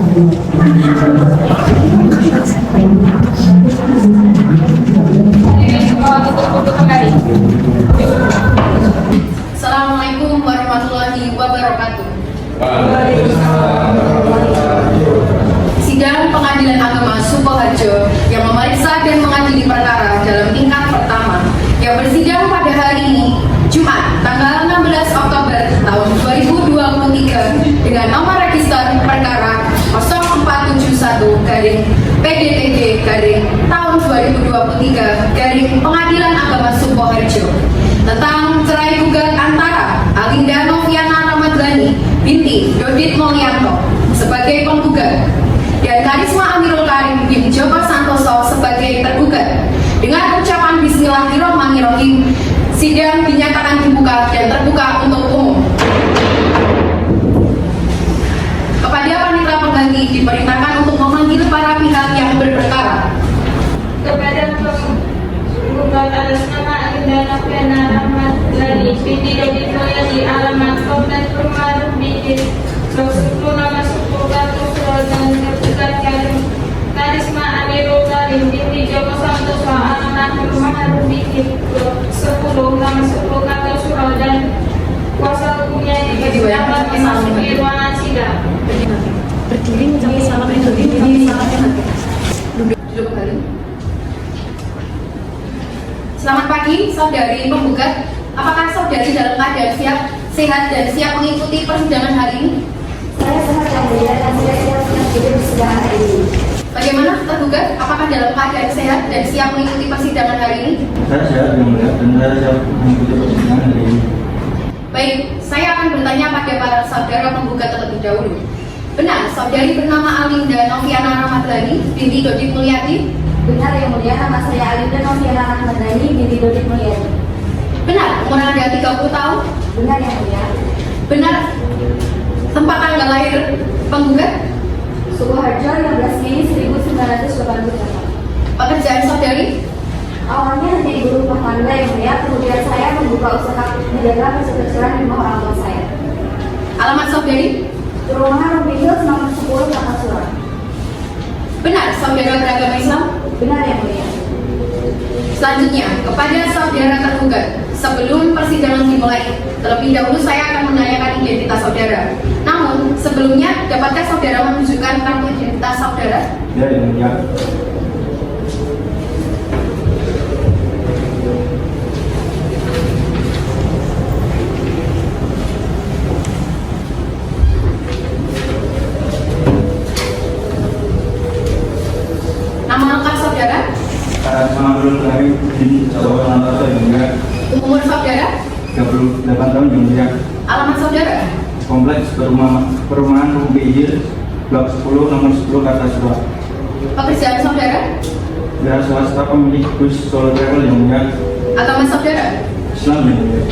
Assalamualaikum warahmatullahi wabarakatuh. Sidang Pengadilan Agama Sukoharjo yang memeriksa dan mengadili perkara dalam tingkat pertama yang bersidang pada hari ini, Jumat, tanggal 16 Oktober tahun 2023 dengan nomor register perkara 0471-PDTG-tahun 2023 Pengadilan Agama Sukoharjo tentang cerai gugat antara Alinda Noviana Ramadhani binti Dodit Mulyanto sebagai penggugat dan Karisma Amirul Karim bin Joko Santoso sebagai tergugat. Dengan ucapan Bismillahirrahmanirrahim, sidang dinyatakan dibuka dan terbuka untuk umum. Kepada panitia pengganti diperintahkan untuk memanggil para pihak yang berperkara. Kepada penggugat atas nama Alinda Noviana Ramadhani binti Dodit Mulyanto, alamat Kompleks Perumahan Bikir, Blok 10 nomor 10 Batu Suro, dan tergugat Karisma Amirul Karim binti Joko Santoso, alamat Perumahan Bikir, Blok 10 nomor 10 Batu Suro, dan kuasa hukumnya dapat memasuki ruangan sidang. Berdiri mengucapkan salam yang duduk kembali. Selamat pagi, saudari penggugat. Apakah saudari dalam keadaan sehat dan siap mengikuti persidangan hari ini? Saya sehat yang mulia dan saya siap mengikuti persidangan hari ini. Bagaimana tergugat? Apakah dalam keadaan sehat dan siap mengikuti persidangan hari ini? Saya sehat yang mulia dan saya siap mengikuti persidangan hari ini. Baik, saya akan bertanya pada para saudara penggugat terlebih dahulu. Benar, saudari bernama Alinda Noviana Ramadhani binti Dodit Mulyanti? Benar yang mulia, nama saya Alinda Noviana Ramadhani binti Dodit Mulyanti. Benar, umur Anda 30 tahun? Benar yang mulia. Benar, tempat tanggal lahir penggugat? Sukoharjo 15 Mei 1988. Pekerjaan saudari? Awalnya hanya ibu rumah tangga yang mulia, kemudian saya membuka usaha menjaga persetujuan di rumah orang tua saya. Alamat saudari? Perumahan Ruby Hills nomor 10 Kartasura. Benar, saudara beragama Islam? Benar yang mulia. Selanjutnya, kepada saudara tergugat, sebelum persidangan dimulai, terlebih dahulu saya akan menanyakan identitas saudara. Namun, sebelumnya, dapatkah saudara menunjukkan kartu identitas saudara? Ya yang mulia. Nama lengkap saudara? Karisma Amirul Karim binti Joko Santoso yang mulia. Umur saudara? 38 tahun yang mulia. Alamat saudara? Kompleks Perumahan Ruby Hills, Blok 10 nomor 10 Kartasura. Pekerjaan saudara? Wira swasta pemilik bus Solo Travel yang mulia. Agama saudara? Islam yang mulia.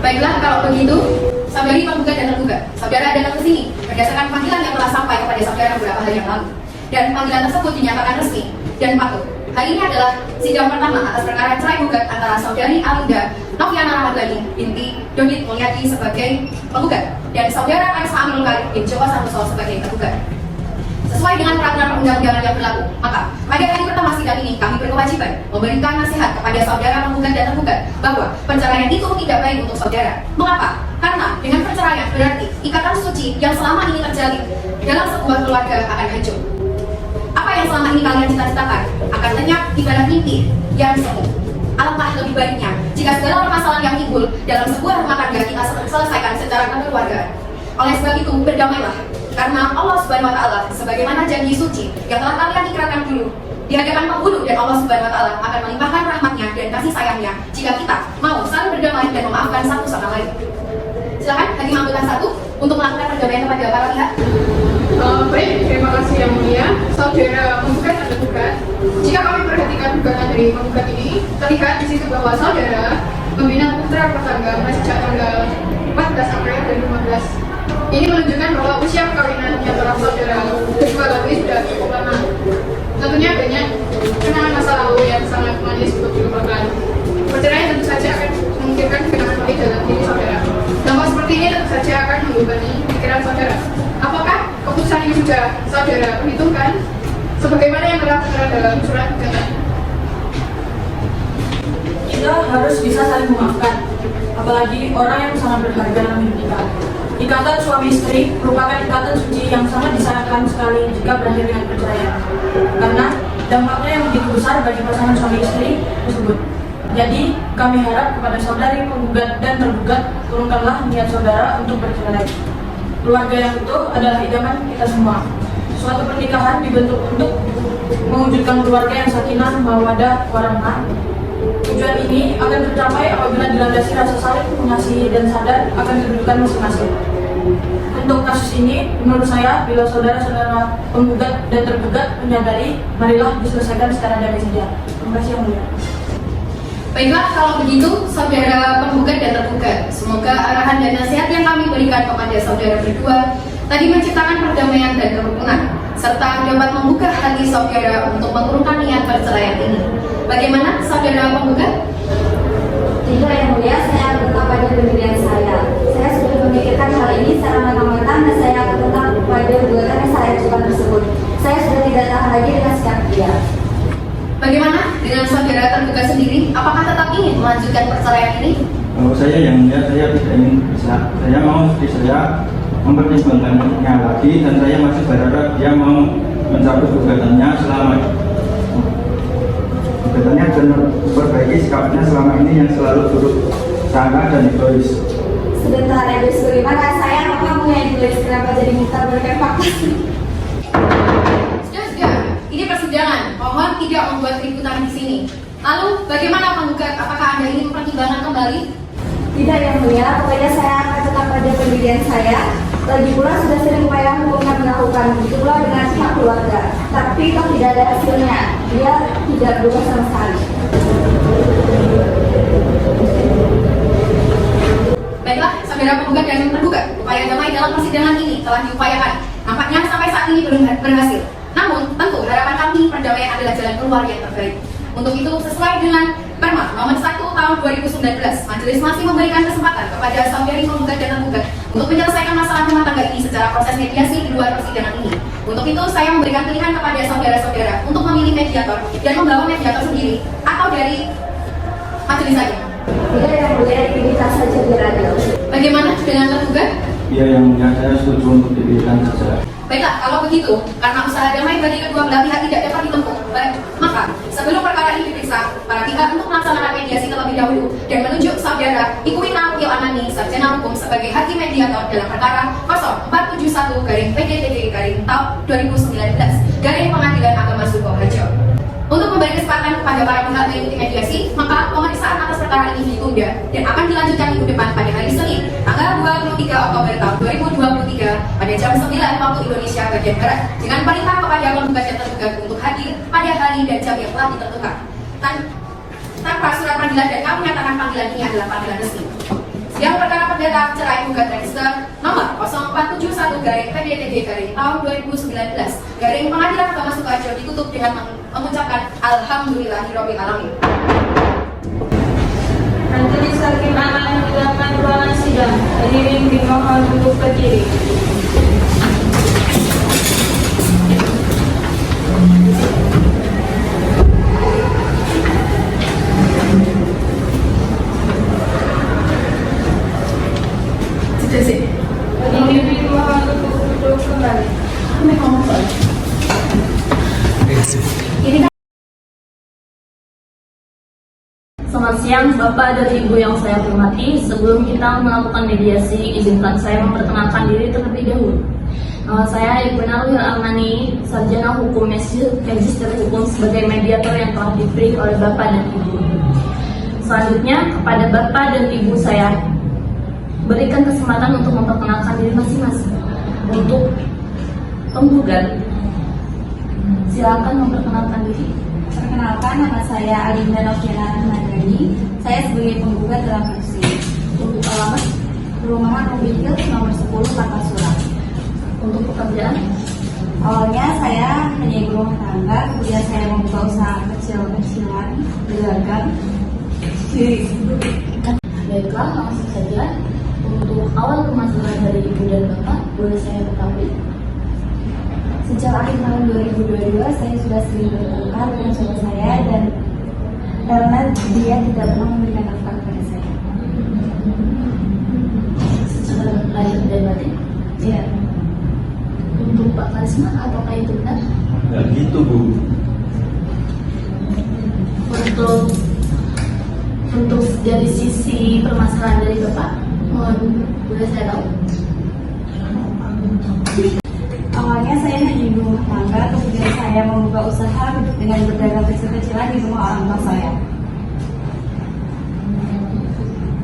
Baiklah, kalau begitu, saudari penggugat dan tergugat, saudara datang ke sini berdasarkan panggilan yang telah sampai kepada saudara beberapa hari yang lalu. Dan panggilan tersebut dinyatakan resmi dan patut. Hari ini adalah sidang pertama atas perkara cerai gugat antara saudari Alinda Noviana Ramadhani binti Dodit Mulyanti sebagai penggugat dan saudara Karisma Amirul Karim bin Joko Santoso sebagai tergugat. Sesuai dengan peraturan perundang-undangan yang berlaku, maka pada hari pertama sidang ini kami berkewajiban memberikan nasihat kepada saudara penggugat dan tergugat bahwa perceraian itu tidak baik untuk saudara. Mengapa? Karena dengan perceraian berarti ikatan suci yang selama ini terjalin dalam sebuah keluarga akan hancur. Apa yang selama ini kalian cita-citakan akan lenyap ibarat mimpi yang semu. Alangkah lebih baiknya jika segala permasalahan yang timbul dalam sebuah rumah tangga kita selesaikan secara kekeluargaan. Oleh sebab itu, berdamailah, karena Allah Subhanahu wa Ta'ala sebagaimana janji suci yang telah kalian ikrarkan dulu di hadapan penghulu, dan Allah Subhanahu wa Ta'ala akan melimpahkan rahmatnya dan kasih sayangnya jika kita mau saling berdamai dan memaafkan satu sama lain. Silakan Hakim Angkutan 1 untuk melakukan perdamaian kepada para pihak. Baik, terima kasih yang mulia. Saudara penggugat dan tergugat, jika kami perhatikan gugatan dari penggugat ini, terlihat di situ bahwa saudara membina putra pertangga sejak tanggal 14 April 2015. Ini menunjukkan bahwa usia perkawinan yang telah saudara kedua lalui sudah cukup lama. Tentunya banyak kenangan masa lalu yang sangat manis untuk dilupakan. Perceraian tentu saja akan memungkinkan kenangan baik dalam diri saudara. Dampak seperti ini tentu saja akan membebani pikiran saudara. Apakah keputusan ini sudah saudara perhitungkan sebagaimana yang telah tertera dalam surat gugatan. Kita harus bisa saling memaafkan, apalagi orang yang sangat berharga dalam hidup kita. Ikatan suami istri merupakan ikatan suci yang sangat disayangkan sekali jika berakhir dengan perceraian, karena dampaknya yang begitu besar bagi pasangan suami istri tersebut. Jadi, kami harap kepada saudari penggugat dan tergugat, turunkanlah niat saudara untuk bercerai. Keluarga yang utuh adalah idaman kita semua. Suatu pernikahan dibentuk untuk mewujudkan keluarga yang sakinah, mawaddah, warahmah. Tujuan ini akan tercapai apabila dilandasi rasa saling mengasihi dan sadar akan kedudukan masing-masing. Untuk kasus ini, menurut saya, bila saudara-saudara penggugat dan tergugat menyadari, marilah diselesaikan secara damai saja. Terima kasih yang mulia. Baiklah, kalau begitu, saudara penggugat dan tergugat, semoga arahan dan nasihat yang kami berikan kepada saudara berdua tadi menciptakan perdamaian dan kerukunan, serta dapat membuka hati saudara untuk mengurungkan niat perceraian ini. Bagaimana, saudara penggugat? Tidak yang mulia, saya tetap pada pendirian saya. Saya sudah memikirkan hal ini secara matang-matang dan saya akan tetap pada gugatan yang saya ajukan tersebut. Saya sudah tidak tahan lagi dengan sikap dia. Bagaimana dengan saudara tergugat sendiri? Apakah tetap ingin melanjutkan perceraian ini? Kalau saya yang mulia, saya tidak ingin bisa. Saya mau istri saya mempertimbangkannya lagi dan saya masih berharap dia mau mencabut gugatannya gugatannya dan memperbaiki sikapnya selama ini yang selalu buruk sangka dan egois. Sebentar, egois bagaimana? Saya kamu yang egois, kenapa jadi minta berikan fakta? Sudah, ini persidangan. Mohon tidak membuat keributan di sini. Lalu, bagaimana penggugat? Apakah Anda ingin mempertimbangkan kembali? Tidak yang mulia, pokoknya saya akan tetap pada pendirian saya. Lagi pula sudah sering upaya hukumnya melakukan, begitu pula dengan pihak keluarga. Tapi kalau tidak ada hasilnya, dia tidak berubah sama sekali. Baiklah, saudara penggugat dan tergugat, upaya damai dalam persidangan ini telah diupayakan. Nampaknya sampai saat ini belum berhasil. Namun, tentu harapan kami perdamaian adalah jalan keluar yang terbaik. Untuk itu, sesuai dengan Perma Nomor 1 Tahun 2019, majelis masih memberikan kesempatan kepada saudari penggugat dan tergugat untuk menyelesaikan masalah rumah tangga ini secara proses mediasi di luar persidangan ini. Untuk itu, saya memberikan pilihan kepada saudara-saudara untuk memilih mediator dan membawa mediator sendiri atau dari majelis saja. Tidak yang mulia, dipilihkan saja biar adil. Bagaimana dengan tergugat? Ya yang mulia, saya setuju untuk dipilihkan saja. Baiklah, kalau begitu, karena usaha damai bagi kedua belah pihak tidak dapat ditempuh, maka sebelum perkara ini diperiksa, para pihak untuk melaksanakan mediasi terlebih dahulu dan menunjuk saudara Ikuina Yoanani, sarjana hukum sebagai hakim mediator dalam perkara 0471-PDTT-Tahun 2019 Pengadilan Agama Sukoharjo. Untuk memberi kesempatan kepada para pihak mengikuti mediasi, maka pemeriksaan atas perkara ini ditunda dan akan dilanjutkan minggu depan pada hari Senin, tanggal 23 Oktober tahun 2023 pada jam 9 waktu Indonesia bagian Barat dengan perintah kepada penggugat dan tergugat untuk hadir pada hari dan jam yang telah ditentukan. Tanpa surat panggilan dan kami menyatakan panggilan ini adalah panggilan resmi. Sidang perkara perdata cerai gugat register nomor 0471-PDTT-Tahun 2019 Pengadilan Agama Sukoharjo ditutup dengan mengucapkan Alhamdulillahirobbil alamin. Majelis Hakim akan menjalankan ruangan sidang. Hadirin dimohon untuk berdiri. Hadirin dimohon untuk duduk kembali. Selamat siang Bapak dan Ibu yang saya hormati. Sebelum kita melakukan mediasi, izinkan saya memperkenalkan diri terlebih dahulu. Saya Ibu Nurul Amani, sarjana hukum magister hukum sebagai mediator yang telah dipilih oleh Bapak dan Ibu. Selanjutnya kepada Bapak dan Ibu saya berikan kesempatan untuk memperkenalkan diri masing-masing. Untuk penggugat, silakan memperkenalkan diri. Perkenalkan, nama saya Alinda Noviana Madani. Saya sebagai penggugat dalam kasus ini. Untuk alamat, Perumahan Rubikil nomor 10 Kartasura. untuk pekerjaan, Awalnya saya hanya ibu rumah tangga, kemudian saya membuka usaha kecil-kecilan, berdagang. baiklah langsung saja. Untuk awal permasalahan dari Ibu dan Bapak, boleh saya ketahui? Sejak akhir tahun 2022 saya sudah sering bertengkar dengan suami saya dan karena dia tidak pernah memberikan nafkah kepada saya. Secara lahir dan batin. Iya. Untuk Pak Karisma, apakah itu benar? Enggak gitu, Bu. Untuk dari sisi permasalahan dari Bapak, boleh saya tahu? Awalnya saya hanya ibu rumah tangga, kemudian saya membuka usaha dengan berdagang kecil-kecilan di rumah orang tua saya.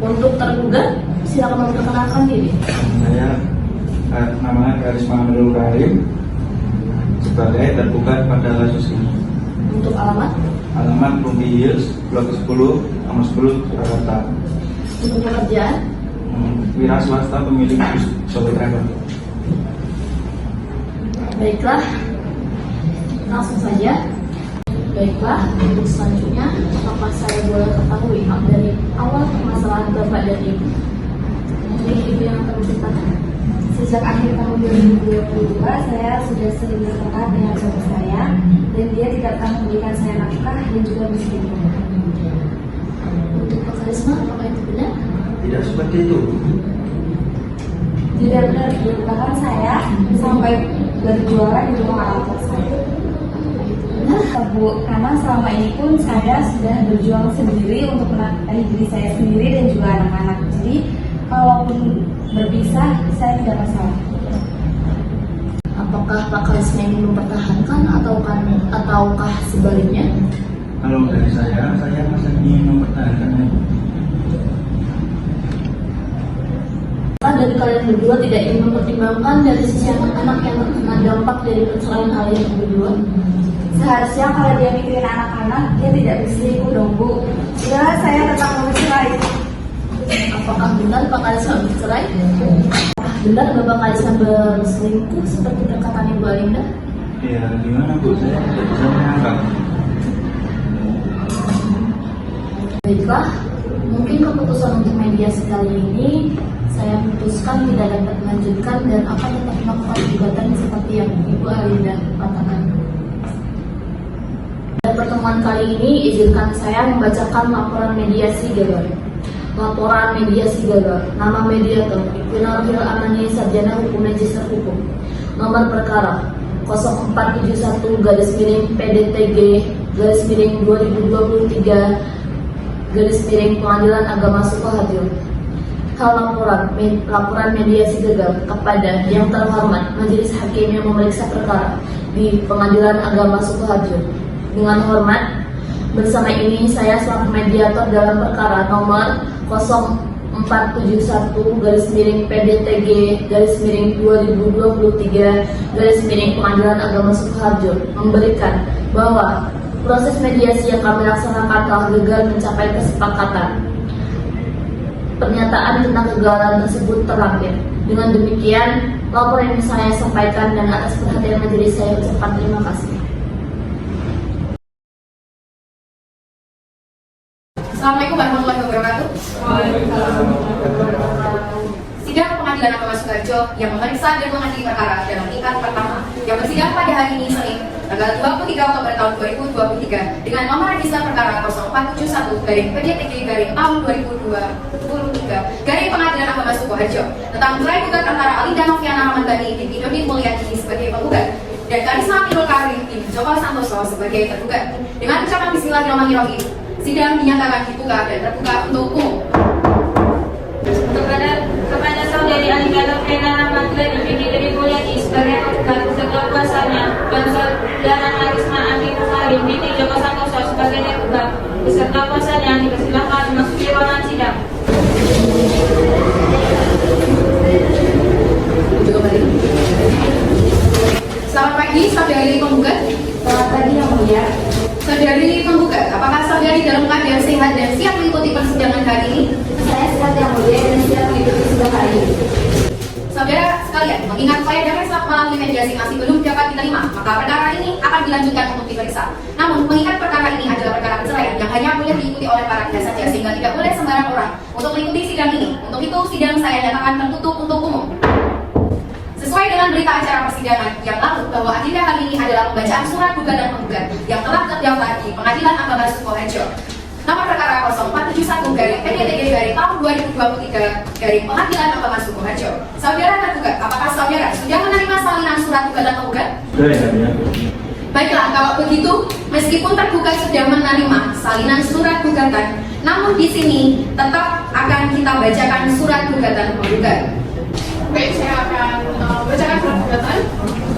Untuk tergugat, silakan memperkenalkan diri. Saya namanya Karisma Nurul Karim sebagai tergugat pada kasus ini. Untuk alamat, Alamat Rumpi Hills, Blok 10, nomor 10, Surakarta. untuk pekerjaan, Wira swasta pemilik sopir travel. baiklah, langsung saja. Baiklah, untuk selanjutnya, apakah saya boleh ketahui hak dari awal permasalahan Bapak dan Ibu? Mungkin Ibu yang akan menceritakan. Sejak akhir tahun 2022 saya sudah sering bertengkar dengan suami saya dan dia tidak pernah memberikan saya nafkah dan juga miskin. Untuk Pak Karisma, apakah itu benar? Tidak seperti itu. Tidak benar, bahkan saya sampai berjualan di rumah orang tua saya. Benar, Bu, karena selama ini pun saya sudah berjuang sendiri untuk menafkahi diri saya sendiri dan juga anak-anak. Jadi, kalaupun berpisah, saya tidak masalah. Apakah Pak Karisma ingin mempertahankan ataukah sebaliknya? Kalau dari saya masih ingin mempertahankannya. Dari kalian berdua tidak ingin mempertimbangkan dari sisi anak-anak yang terkena dampak dari perceraian kalian berdua? Seharusnya kalau dia mikirin anak-anak, dia tidak berselingkuh dong, Bu. Ya, saya tetap mau bercerai. Apakah benar Pak Karisma bercerai? Apakah benar Bapak Karisma berselingkuh seperti perkataan Ibu Alinda? Ya, gimana Bu? Saya tidak bisa menangkap. Baiklah, mungkin keputusan untuk mediasi kali ini saya putuskan tidak dapat melanjutkan dan akan tetap melakukan gugatan seperti yang Ibu Alinda katakan. Pada pertemuan kali ini, izinkan saya membacakan laporan mediasi gagal. Laporan mediasi gagal. Nama mediator Iqbal Amani, Sarjana Hukum Magister Hukum. Nomor perkara 0471-2023-Pengadilan Agama Sukoharjo. Hal laporan mediasi gagal kepada yang terhormat Majelis Hakim yang memeriksa perkara di Pengadilan Agama Sukoharjo. Dengan hormat, bersama ini saya selaku mediator dalam perkara nomor 0471-PDTG-2023-Pengadilan Agama Sukoharjo memberikan bahwa proses mediasi yang kami laksanakan telah gagal mencapai kesepakatan. Pernyataan tentang kegagalan tersebut terlampir. Dengan demikian, laporan yang saya sampaikan dan atas perhatian majelis saya ucapkan terima kasih. Assalamualaikum warahmatullahi wabarakatuh. Sidang Pengadilan Agama Sukoharjo yang memeriksa dan mengadili perkara dalam tingkat pertama yang bersidang pada hari ini Senin, tanggal 23 Oktober tahun 2023 dengan nomor register perkara 0471-PDTG-tahun 2023 Pengadilan Agama Sukoharjo tentang cerai gugat antara Alinda Noviana Rahmandani dan Idodin Mulyadi sebagai penggugat dan Karisma Nurul Karim bin Joko Santoso sebagai tergugat. Dengan ucapan Bismillahirrahmanirrahim, sidang dinyatakan dibuka dan terbuka untuk umum. Kepada saudari Alinda Noviana Rahmandani binti Idodin Mulyadi sebagai penggugat beserta kuasanya dan saudara Karisma Nurul Karim binti Joko Santoso sebagai tergugat beserta kuasanya dipersilakan memasuki ruangan sidang. Selamat pagi, saudari penggugat. Selamat pagi yang mulia. Saudari penggugat, apakah saudari dalam keadaan sehat dan siap mengikuti persidangan hari ini? Saya sehat yang mulia dan siap mengikuti sidang hari ini. Saudara sekalian, mengingat upaya damai melalui mediasi masih belum dapat diterima, maka perkara ini akan dilanjutkan untuk diperiksa. Namun, mengingat perkara ini adalah perkara perceraian yang hanya boleh diikuti oleh para pihak saja, sehingga tidak boleh sembarang orang untuk mengikuti sidang ini. Untuk itu, sidang saya nyatakan tertutup untuk umum. Sesuai dengan dengan berita acara persidangan yang lalu bahwa agenda kali ini adalah pembacaan surat gugatan penggugat yang telah terdaftar di Pengadilan Agama Sukoharjo. Nomor perkara 0471/PDTG tahun 2023 dari Pengadilan Agama Sukoharjo. Saudara tergugat, apakah saudara sudah menerima salinan surat gugatan penggugat? Ya. Baiklah, kalau begitu, meskipun tergugat sudah menerima salinan surat gugatan, namun di sini tetap akan kita bacakan surat gugatan penggugat. Baik, saya akan bacakan surat gugatan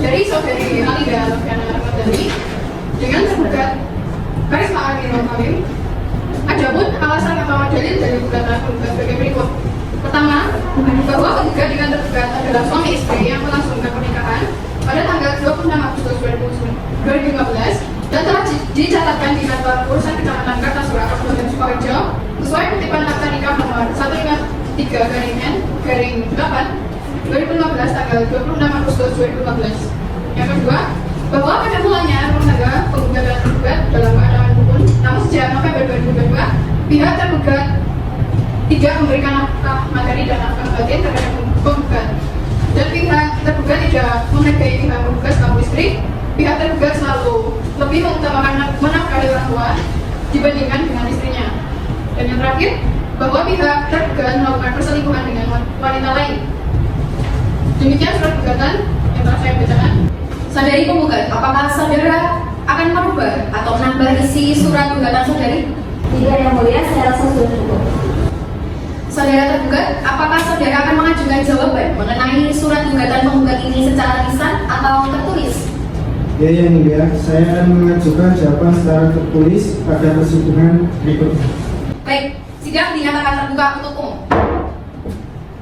dari saudari Alida Noviana Ramadhani dengan tergugat Karisma Armino Halim. Adapun alasan atau dalil dari gugatan penggugat sebagai berikut. Pertama, bahwa penggugat dengan tergugat adalah suami istri yang melangsungkan pernikahan pada tanggal 26 Agustus 2015 dan telah dicatatkan di kantor urusan Kecamatan Kartasura, Kabupaten Sukoharjo sesuai kutipan akta nikah nomor 153/N/8 2015 tanggal 26 Agustus 2015. Yang kedua, bahwa pada mulanya rumah tangga penggugat dan tergugat dalam keadaan rukun, namun sejak November 2022 pihak tergugat tidak memberikan nafkah materi dan nafkah batin terhadap penggugat, dan pihak tergugat tidak menghargai pihak penggugat selaku istri. Pihak tergugat selalu lebih mengutamakan menafkahi orang tua dibandingkan dengan istrinya. Dan yang terakhir, bahwa pihak tergugat melakukan perselingkuhan dengan wanita lain. Demikian surat gugatan yang telah saya bacakan. Saudari penggugat, apakah saudara akan merubah atau menambah isi surat gugatan saudari? Tidak yang mulia, saya rasa sudah cukup. Saudara tergugat, apakah saudara akan mengajukan jawaban mengenai surat gugatan penggugat ini secara lisan atau tertulis? Ya yang mulia, saya akan mengajukan jawaban secara tertulis pada persidangan berikutnya. Baik, sidang dinyatakan terbuka untuk umum.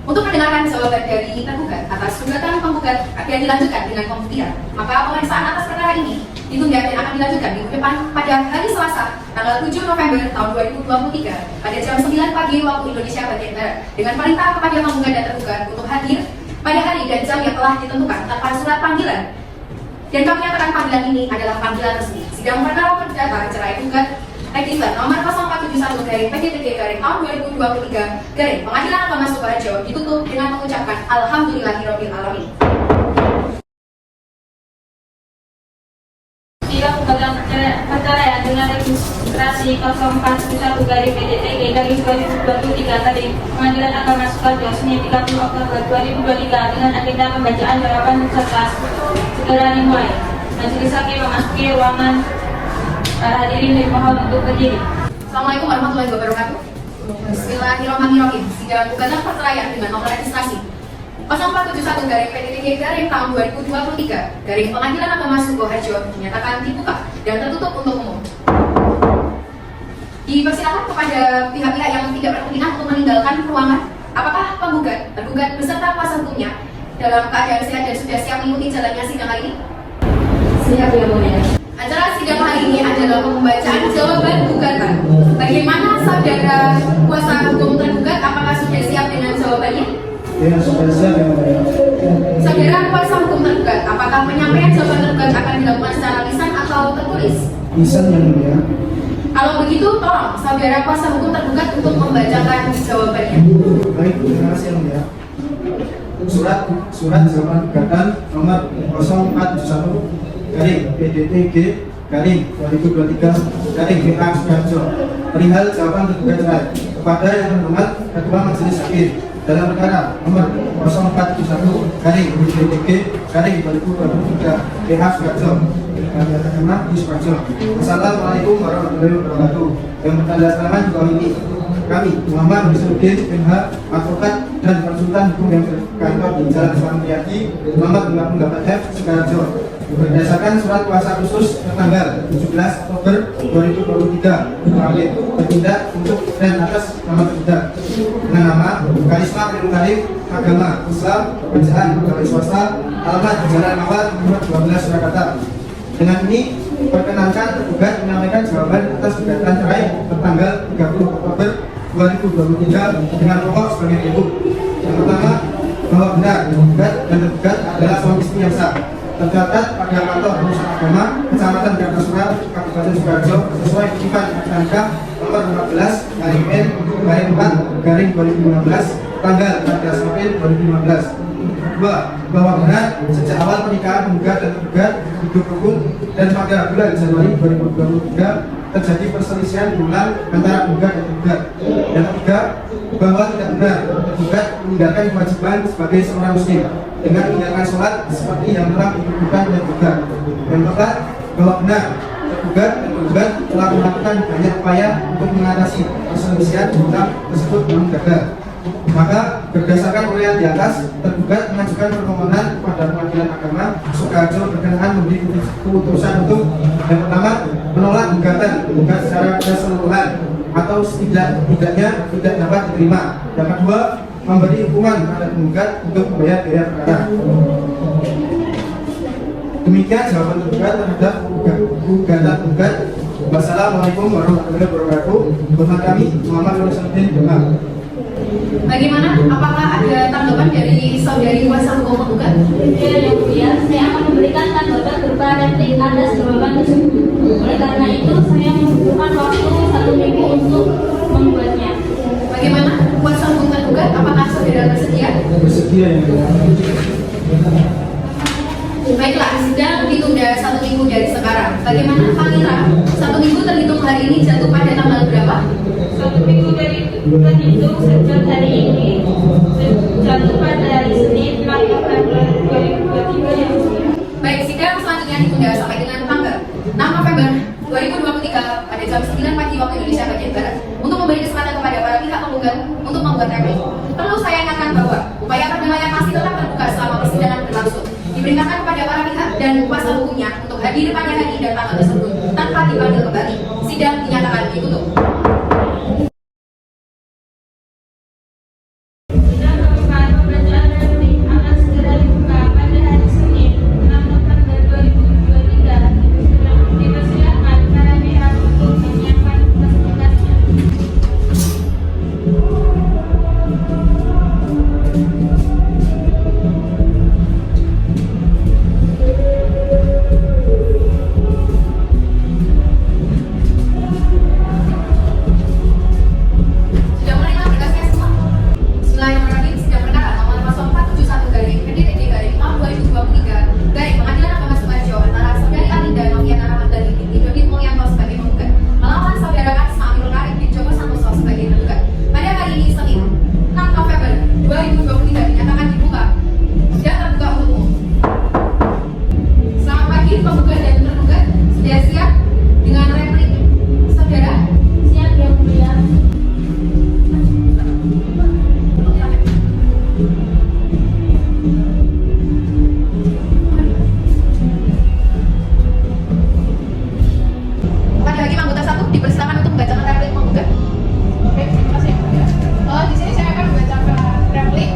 Untuk mendengarkan jawaban dari tergugat atas gugatan penggugat akan dilanjutkan dengan pembuktian. Maka pemeriksaan atas perkara ini ditunda dan akan dilanjutkan minggu depan pada hari Selasa, tanggal 7 November tahun 2023 pada jam 9 pagi waktu Indonesia bagian Barat dengan perintah kepada penggugat dan tergugat untuk hadir pada hari dan jam yang telah ditentukan tanpa surat panggilan. Dan kami nyatakan panggilan ini adalah panggilan resmi. Sidang perkara perdata cerai gugat Register nomor 0471/PDTG tahun 2023 Pengadilan Agama Sukoharjo ditutup dengan mengucapkan Alhamdulillahirabbil alamin. Sidang gugatan perceraian dengan registrasi 0471/PDTG/2023 tadi Pengadilan Agama Sukoharjo Senin 30 Oktober 2023 dengan agenda pembacaan jawaban serta segera dimulai. Majelis hakim memasuki ruangan. Para hadirin dimohon untuk berdiri. Assalamualaikum warahmatullahi wabarakatuh. Bismillahirrahmanirrahim. Sidang gugatan perceraian dengan nomor registrasi 0471/PDTG tahun 2023 Pengadilan Agama Sukoharjo dinyatakan dibuka dan tertutup untuk umum. Dipersilakan kepada pihak-pihak yang tidak berkepentingan untuk meninggalkan ruangan. Apakah penggugat, tergugat beserta kuasa hukumnya dalam keadaan sehat dan sudah siap mengikuti jalannya sidang hari ini? Siap yang mulia. Acara sidang hari ini adalah pembacaan jawaban gugatan. Bagaimana saudara kuasa hukum tergugat? Apakah sudah siap dengan jawabannya? Ya, sudah siap yang mulia. Saudara kuasa hukum tergugat, apakah penyampaian jawaban tergugat akan dilakukan secara lisan atau tertulis? Lisan yang mulia. Kalau begitu, tolong saudara kuasa hukum tergugat untuk membacakan jawabannya. Baik, terima kasih yang mulia. Surat jawaban gugatan nomor 0471/PDTG 2023 VA Sukoharjo perihal jawaban tergugat cerai kepada yang terhormat Ketua Majelis Hakim dalam perkara nomor 0471/PDTG 2023 VA Sukoharjo di Sukoharjo. Assalamualaikum warahmatullahi wabarakatuh. Yang bertanda juga ini kami Muhammad Bisnuddin MH, advokat dan konsultan hukum yang berkantor di Jalan Sunan Yadi, nomor 58F, Sukoharjo. Berdasarkan surat kuasa khusus tertanggal 17 Oktober 2023 kemarin bertindak untuk dan atas nama tergugat dengan nama Karisma Armino Halim, agama Islam, pekerjaan pegawai swasta, alamat Jalan Mawar nomor 12 Surakarta. Dengan ini perkenankan tergugat menyampaikan jawaban atas gugatan cerai tertanggal 30 Oktober 2023 dengan pokok sebagai berikut. Yang pertama, bahwa benar tergugat dan tergugat adalah suami istri yang sah, tercatat pada kantor urusan agama Kecamatan Kartasura, Kabupaten Sukoharjo sesuai kutipan akta nikah nomor 15/N/4/2015 tanggal 14 April 2015. kedua, bahwa benar sejak awal pernikahan penggugat dan tergugat hidup rukun dan pada bulan Januari 2023 terjadi perselisihan berulang antara penggugat dan tergugat. Yang ketiga, bahwa tidak benar tergugat meninggalkan kewajiban sebagai seorang muslim dengan meninggalkan sholat seperti yang telah ditentukan oleh tergugat. Yang keempat, bahwa benar tergugat dan tergugat telah melakukan banyak upaya untuk mengatasi perselisihan hutang tersebut namun gagal. Maka berdasarkan uraian di atas, tergugat mengajukan permohonan kepada Pengadilan Agama Sukoharjo berkenaan memberi keputusan untuk yang pertama, menolak gugatan tergugat secara keseluruhan atau setidaknya tidak dapat diterima. Yang kedua, memberi hukuman pada penggugat untuk membayar biaya perkara. Demikian jawaban tergugat terhadap gugatan penggugat. Wassalamualaikum warahmatullahi wabarakatuh. Hormat kami, Muhammad Nursanuddin Demak. Bagaimana? Apakah ada tanggapan dari saudari kuasa hukum penggugat? Ya, yang mulia, saya akan memberikan tanggapan berupa replik atas jawaban tersebut. Oleh karena itu, saya membutuhkan waktu 1 minggu untuk membuatnya. Bagaimana? Kuasa hukum tergugat, apakah saudara bersedia? Bersedia yang Baiklah, sidang ditunda 1 minggu dari sekarang. Bagaimana, Pak Ira? 1 minggu terhitung hari ini jatuh pada tanggal berapa? 1 minggu dari terhitung sejak hari ini jatuh pada hari Senin 4 November 2023 yang mulia. Baik, sidang selanjutnya ditunda sampai dengan tanggal 6 November 2023 pada jam 9 pagi waktu Indonesia bagian Barat untuk memberi kesempatan kepada para pihak penggugat untuk membuat replik. Perlu saya ingatkan bahwa upaya perdamaian masih tetap terbuka selama persidangan berlangsung. Diperintahkan kepada para pihak dan kuasa hukumnya untuk hadir pada hari dan tanggal tersebut tanpa dipanggil kembali. Sidang dinyatakan ditutup. Sidang keempat, pembacaan replik akan segera dibuka pada hari Senin 6 November 2023. Dipersilakan para pihak untuk menyiapkan berkas-berkasnya. Sudah menerima berkasnya semua? Bismillahirrahmanirrahim. Sidang perkara nomor 0471 garing PDTD garing tahun 2023 garing Pengadilan Agama Sukoharjo antara saudari Alinda Noviana Ramadhani binti Dodit Mulyanto sebagai penggugat melawan saudara Karisma Amirul Karim bin Joko Santoso sebagai tergugat. Pada hari ini Senin 6 November 2023 dinyatakan dibuka. Sidang terbuka untuk umum. Selamat pagi penggugat dan tergugat. Sudah siap dengan replik saudara? Siap, yang mulia. Pada hakim anggota 1 dipersilakan untuk membacakan replik penggugat. Oke, terima kasih. Di sini saya akan membacakan replik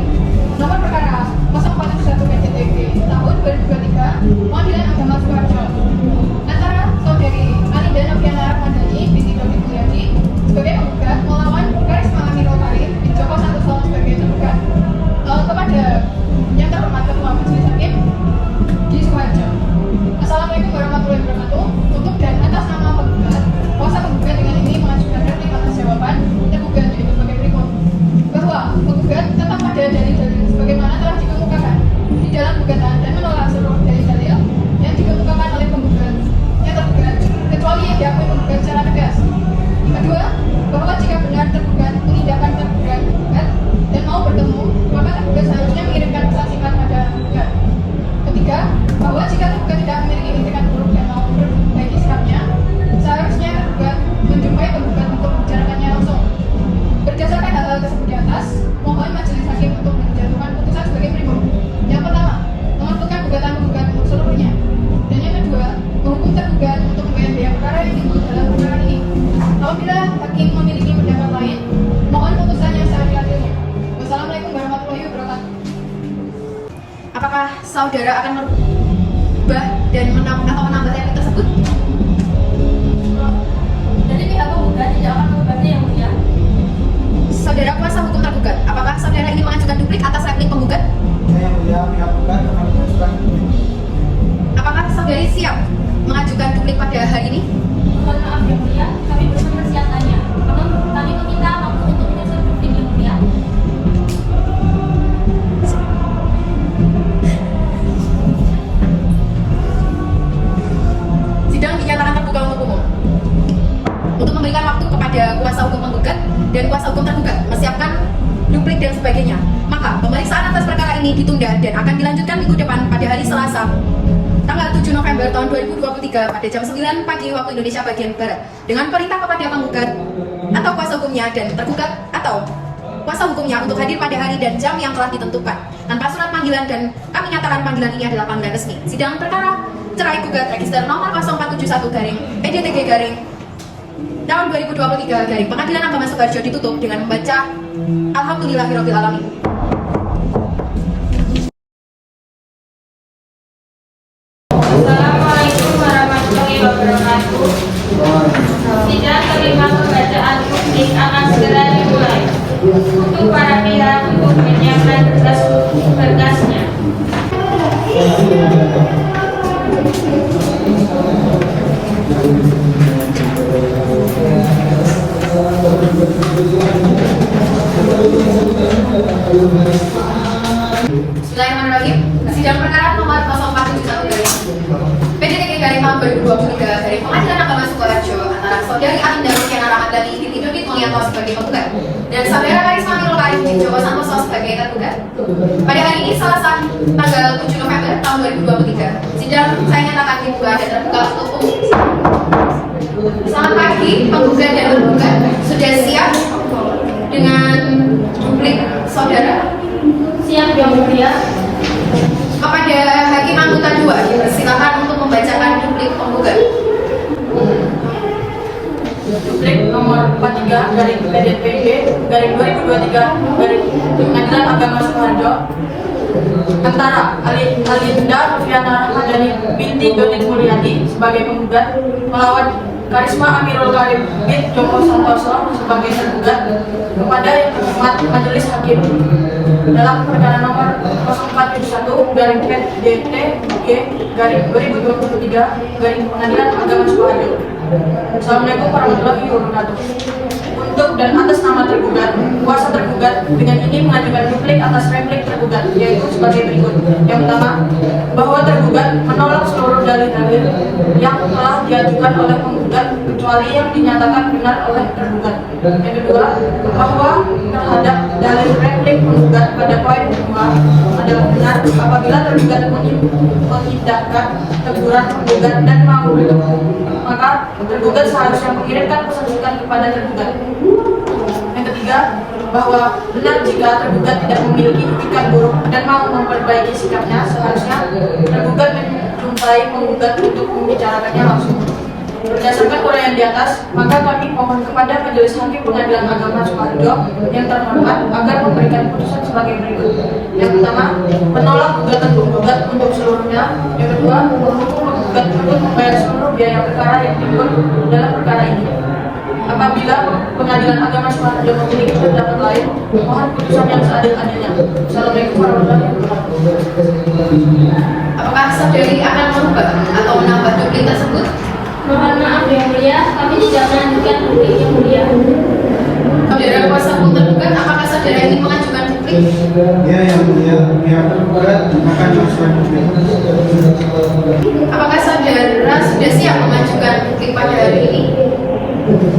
nomor perkara 0471 PJTG tahun 2023 Pengadilan Agama Sukoharjo antara saudari Alinda Noviana Ramadhani binti Dodit Mulyadi sebagai penggugat melawan Karisma Amirul Karim bin Joko Santoso sebagai tergugat kepada yang terhormat Ketua Majelis Hakim di Sukoharjo. Assalamualaikum warahmatullahi wabarakatuh. Untuk dan atas nama penggugat, kuasa penggugat dengan ini mengajukan replik atas jawaban tergugat yaitu sebagai berikut. Bahwa penggugat tetap pada dalil-dalil sebagaimana telah dikemukakan di dalam gugatan dan menolak seluruh dalil-dalil yang dikemukakan oleh penggugat yang tergugat kecuali yang diakui penggugat secara tegas. Kedua, bahwa jika benar tergugat menindakkan tergugat dan mau bertemu, maka tergugat seharusnya mengirimkan pesan singkat pada penggugat. Ketiga, bahwa jika tergugat tidak memiliki etikat buruk dan mau memperbaiki sikapnya, seharusnya tergugat menjumpai penggugat untuk membicarakannya langsung. Berdasarkan hal-hal tersebut di atas, mohon majelis hakim untuk menjatuhkan putusan sebagai berikut. Yang pertama, mengajukan gugatan penggugat untuk seluruhnya. Dan yang kedua, menghukum tergugat untuk membayar biaya perkara yang timbul dalam perkara ini. Apabila hakim memiliki pendapat lain, mohon putusannya seadil-adilnya. Wassalamualaikum warahmatullahi wabarakatuh. Apakah saudara akan merubah dan menambah replik tersebut? Dari pihak penggugat tidak akan mengubahnya, yang mulia. Saudara kuasa hukum tergugat, apakah saudara ingin mengajukan duplik atas replik penggugat? Saya mulia pihak penggugat akan mengajukan Apakah saudari siap mengajukan duplik pada hari ini? Mohon maaf, yang mulia, kami belum mempersiapkannya. Kami meminta waktu untuk menyusun bukti, yang mulia. dan kuasa hukum tergugat mesiapkan duplik dan sebagainya, maka pemeriksaan atas perkara ini ditunda dan akan dilanjutkan minggu depan pada hari Selasa tanggal 7 November tahun 2023 pada jam 9 pagi waktu Indonesia bagian Barat dengan perintah kepada penggugat atau kuasa hukumnya dan tergugat atau kuasa hukumnya untuk hadir pada hari dan jam yang telah ditentukan tanpa surat panggilan, dan kami nyatakan panggilan ini adalah panggilan resmi. Sidang perkara cerai gugat register nomor 0471 garing PDTG garing tahun 2023 garing Pengadilan Agama Sukoharjo ditutup dengan membaca Alhamdulillahirabbil alamin. Assalamualaikum warahmatullahi wabarakatuh. Sidang terima pembacaan publik akan segera dimulai. Untuk para pihak untuk menyiapkan berkas-berkasnya. Bismillahirrahmanirrahim. Sidang perkara nomor 0471 garing PDTG garing tahun 2023 garing Pengadilan Agama Sukoharjo antara Saudari Alinda Rukiana Ramadhani binti Dodit Mulyanto sebagai penggugat dan Saudara Karisma Mirul Karim binti Joko Santoso sebagai tergugat. Pada hari ini Selasa tanggal 7 November tahun 2023. Sidang saya nyatakan dibuka dan terbuka untuk umum. Selamat pagi, penggugat dan tergugat sudah siap dengan duplik saudara? Siap Yang Mulia. Kepada Hakim Anggota 2 dipersilakan untuk membacakan duplik penggugat. Duplik nomor 43 garing PDTG garing 2023 garing Pengadilan Agama Sukoharjo antara Alinda Rukiana Ramadhani binti Dodit Mulyanti sebagai penggugat melawan Karisma Amirul Karim bin Joko Santoso sebagai tergugat kepada yang terhormat Majelis Hakim dalam perkara nomor 0471 garing PDTG garing 2023 garing Pengadilan Agama Sukoharjo. Assalamualaikum warahmatullahi wabarakatuh. Untuk dan atas nama tergugat, kuasa tergugat dengan ini mengajukan duplik atas replik tergugat, yaitu sebagai berikut. Yang pertama, bahwa tergugat menolak seluruh dalil-dalil yang telah diajukan oleh penggugat kecuali yang dinyatakan benar oleh tergugat. Yang kedua, bahwa terhadap dalil replik penggugat pada poin kedua adalah benar apabila tergugat mengindahkan teguran penggugat dan mau bertemu, maka tergugat seharusnya mengirimkan pesan singkat kepada tergugat. Yang ketiga, bahwa benar jika tergugat tidak memiliki itikat buruk dan mau memperbaiki sikapnya, seharusnya tergugat menjumpai penggugat untuk membicarakannya langsung. Berdasarkan uraian di atas, maka kami mohon kepada Majelis Hakim Pengadilan Agama Sukoharjo yang terhormat agar memberikan putusan sebagai berikut. Yang pertama, menolak gugatan penggugat untuk seluruhnya. Yang kedua, menghukum penggugat untuk membayar seluruh biaya perkara yang timbul dalam perkara ini. Apabila Pengadilan Agama Sukoharjo memiliki pendapat lain, mohon putusan yang seadil-adilnya. Assalamualaikum warahmatullahi wabarakatuh. Apakah saudari akan merubah atau menambah duplik tersebut? Mohon maaf Yang Mulia, kami tidak melanjutkan duplik Yang Mulia. Saudara kuasa hukum tergugat, apakah saudara ingin mengajukan duplik? Ya, Yang Mulia, pihak tergugat akan mengajukan duplik. Apakah saudara sudah siap mengajukan duplik pada hari ini?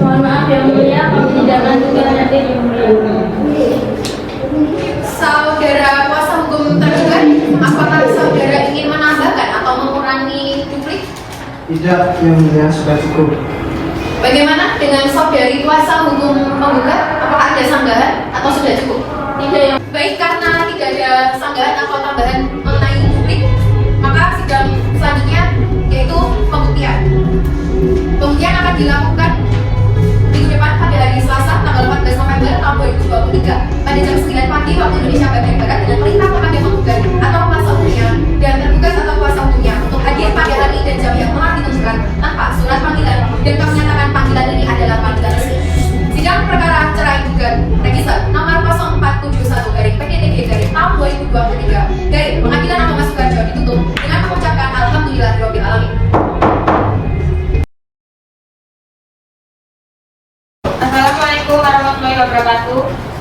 Mohon maaf Yang Mulia, kami tidak melanjutkan duplik Yang Mulia. Saudara kuasa hukum tergugat, apakah saudara ingin menambahkan atau mengurangi duplik? Tidak, Yang Mulia, sudah cukup. Bagaimana dengan saudari kuasa hukum penggugat? Apakah ada sanggahan atau sudah cukup? Tidak Yang Baik, karena tidak ada sanggahan atau tambahan mengenai duplik, maka sidang selanjutnya yaitu pembuktian. Pembuktian akan dilakukan minggu depan pada hari Selasa tanggal 14 November tahun 2023 pada jam 9 pagi waktu Indonesia bagian Barat dengan perintah kepada penggugat atau kuasa hukumnya dan tergugat atau kuasa hukumnya untuk hadir pada hari dan jam yang telah ditentukan tanpa surat panggilan, dan kami nyatakan panggilan ini adalah panggilan resmi. Sidang perkara cerai gugat register nomor 0471 garing PDTG garing tahun 2023 garing Pengadilan Agama Sukoharjo ditutup dengan mengucapkan Alhamdulillahirabbil alamin. Assalamualaikum warahmatullahi wabarakatuh.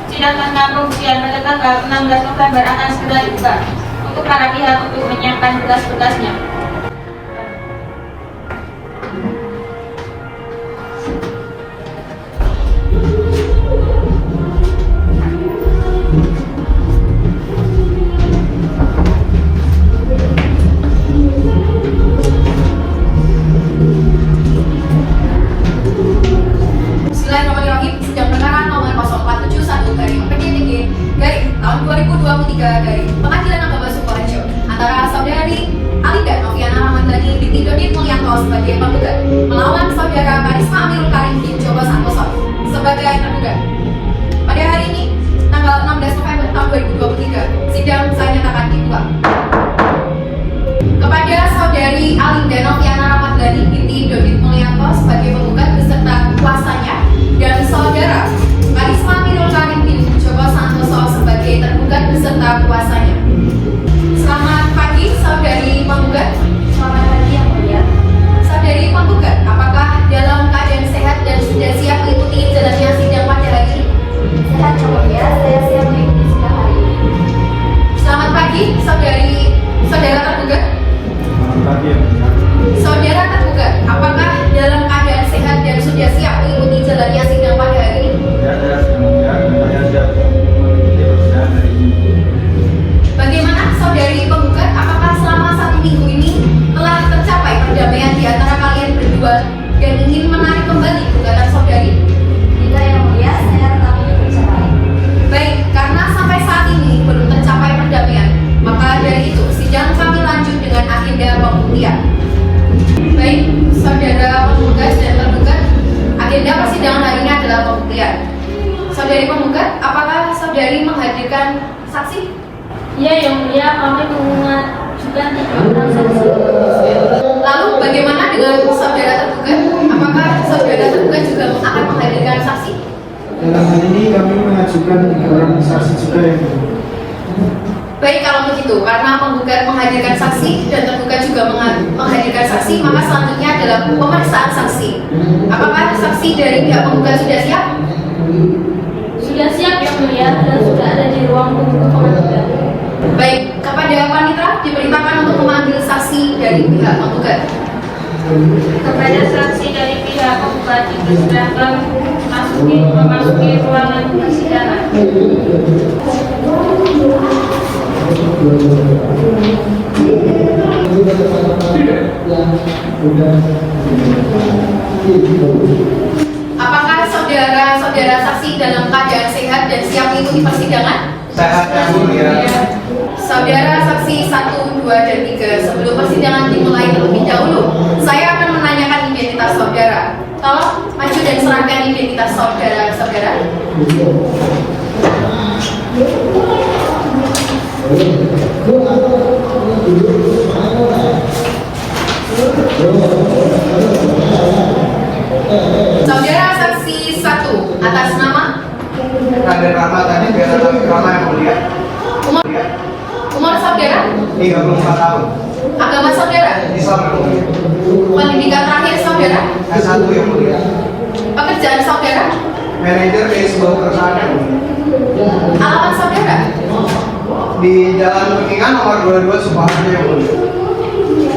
Sidang tentang pembuktian pada tanggal 16 November akan segera dibuka untuk para pihak untuk menyiapkan berkas-berkasnya. sebagai penggugat melawan saudara Karisma Amirul Karim bin Joko Santoso sebagai tergugat. Pada hari ini, tanggal 16 November tahun 2023, sidang saya nyatakan dibuka. Kepada saudari Alinda Noviana Ramadhani binti Dodit Mulyanto sebagai penggugat beserta kuasanya dan saudara Karisma Amirul Karim bin Joko Santoso sebagai tergugat beserta kuasanya. Selamat pagi, saudari penggugat. Selamat pagi yang mulia. Saudari penggugat, apakah dalam keadaan sehat dan sudah siap mengikuti jalannya sidang pada hari ini? Sehat yang mulia, saya siap mengikuti sidang hari ini. Selamat pagi, saudara tergugat. Selamat pagi ya. Saudara tergugat, apakah dalam keadaan sehat dan sudah siap mengikuti jalannya sidang pada hari ini? Ya, saya sedang dan saya siap mengikuti persidangan hari ini. Bagaimana saudari penggugat, apakah selama 1 minggu ini telah tercapai perdamaian di antara kalian berdua dan ingin menarik kembali gugatan saudari? Tidak yang mulia, saya tetap ingin bercerai. Baik, karena sampai saat ini belum tercapai perdamaian, maka dari itu sidang kami lanjut dengan agenda pembuktian. Baik, saudara penggugat dan tergugat, agenda persidangan hari ini adalah pembuktian. Saudari penggugat, apakah saudari menghadirkan saksi? Ya, yang mulia, kami mengajukan 3 orang saksi. Lalu bagaimana dengan saudara tergugat? Apakah saudara tergugat juga akan menghadirkan saksi? Dalam hal ini kami mengajukan 3 orang saksi juga yang mulia. Baik, kalau begitu, karena penggugat menghadirkan saksi dan tergugat juga menghadirkan saksi, maka selanjutnya adalah pemeriksaan saksi. Apakah saksi dari pihak penggugat sudah siap? Sudah siap yang mulia dan sudah ada di ruang tunggu pengadilan. Baik, kepada panitera diperintahkan untuk memanggil saksi dari pihak penggugat. Kepada saksi dari pihak penggugat dipersilakan memasuki ruangan persidangan. Apakah saudara-saudara saksi dalam keadaan sehat dan siap mengikuti persidangan? Sehat yang mulia. Saudara saksi 1, 2, dan 3, sebelum persidangan dimulai terlebih dahulu, saya akan menanyakan identitas saudara. Tolong maju dan serahkan identitas saudara-saudara. Saudara saksi 1, atas nama Ada Ramadhani biasa Rama yang mulia. umur saudara, 34 tahun. agama saudara, Islam yang mulia. pendidikan terakhir saudara, S1 yang mulia. pekerjaan saudara, Manajer di sebuah perusahaan yang mulia. alamat saudara, Di Jalan Kuningan nomor 22 Sukoharjo yang mulia.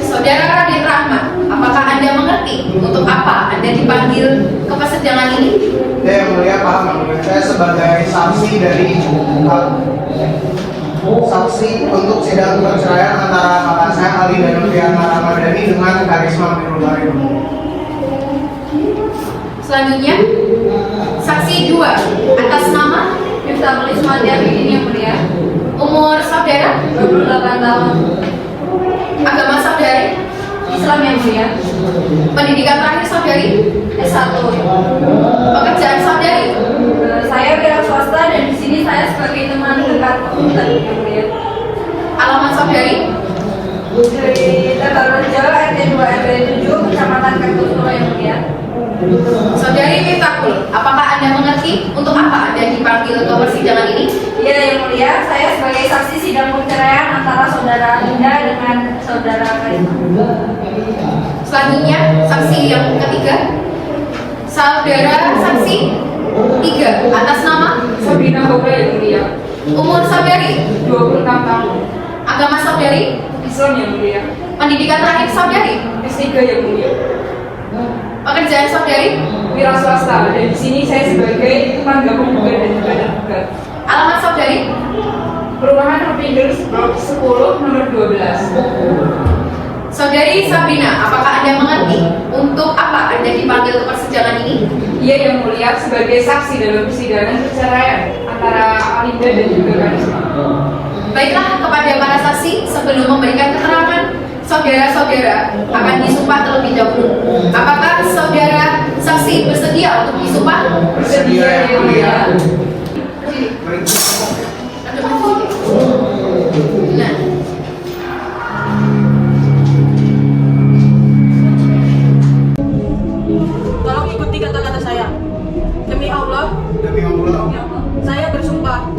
saudara Raden Rahmat. Apakah Anda mengerti untuk apa Anda dipanggil ke persidangan ini? Ya yang mulia paham yang mulia. Saya sebagai saksi dari saksi untuk sidang perceraian antara kakak saya Alinda Noviana Ramadhani dengan Karisma Amirul Karim. Selanjutnya, saksi 2, atas nama Miftahul Ismandiari yang mulia. umur saudara, 28 tahun. agama saudari, Islam yang mulia. pendidikan terakhir saudari, S1. pekerjaan saudari, Saya wira swasta dan di sini saya sebagai teman dekat penggugat yang mulia. alamat saudari, Dari Tegalrejo RT 2 RW 7 Kecamatan Kartosuro yang mulia. saudari Miftahul. Apakah Anda mengerti untuk apa Anda dipanggil ke persidangan ini? Ya yang mulia, saya sebagai saksi sidang perceraian antara saudara Linda dengan saudara Karisma. Selanjutnya, saksi yang ketiga, saudara saksi 3, atas nama Sabrina Boga yang mulia. umur saudari, 26 tahun. agama saudari, Islam yang mulia. pendidikan terakhir saudari, S3 yang mulia. pekerjaan saudari, Wira swasta dan di sini saya sebagai teman gabung penggugat dan juga tergugat. alamat saudari, Perumahan Ropinder 10 nomor 12. saudari Sabrina. Apakah Anda mengerti untuk apa Anda dipanggil ke persidangan ini? Ia yang mulia sebagai saksi dalam persidangan perceraian antara Alinda dan juga Karisma. Baiklah, kepada para saksi, sebelum memberikan keterangan, saudara-saudara akan disumpah terlebih dahulu. Iya, yang mulia. Ada masih. Nah. Tolong ikuti kata-kata saya. Demi Allah, Demi Allah, saya bersumpah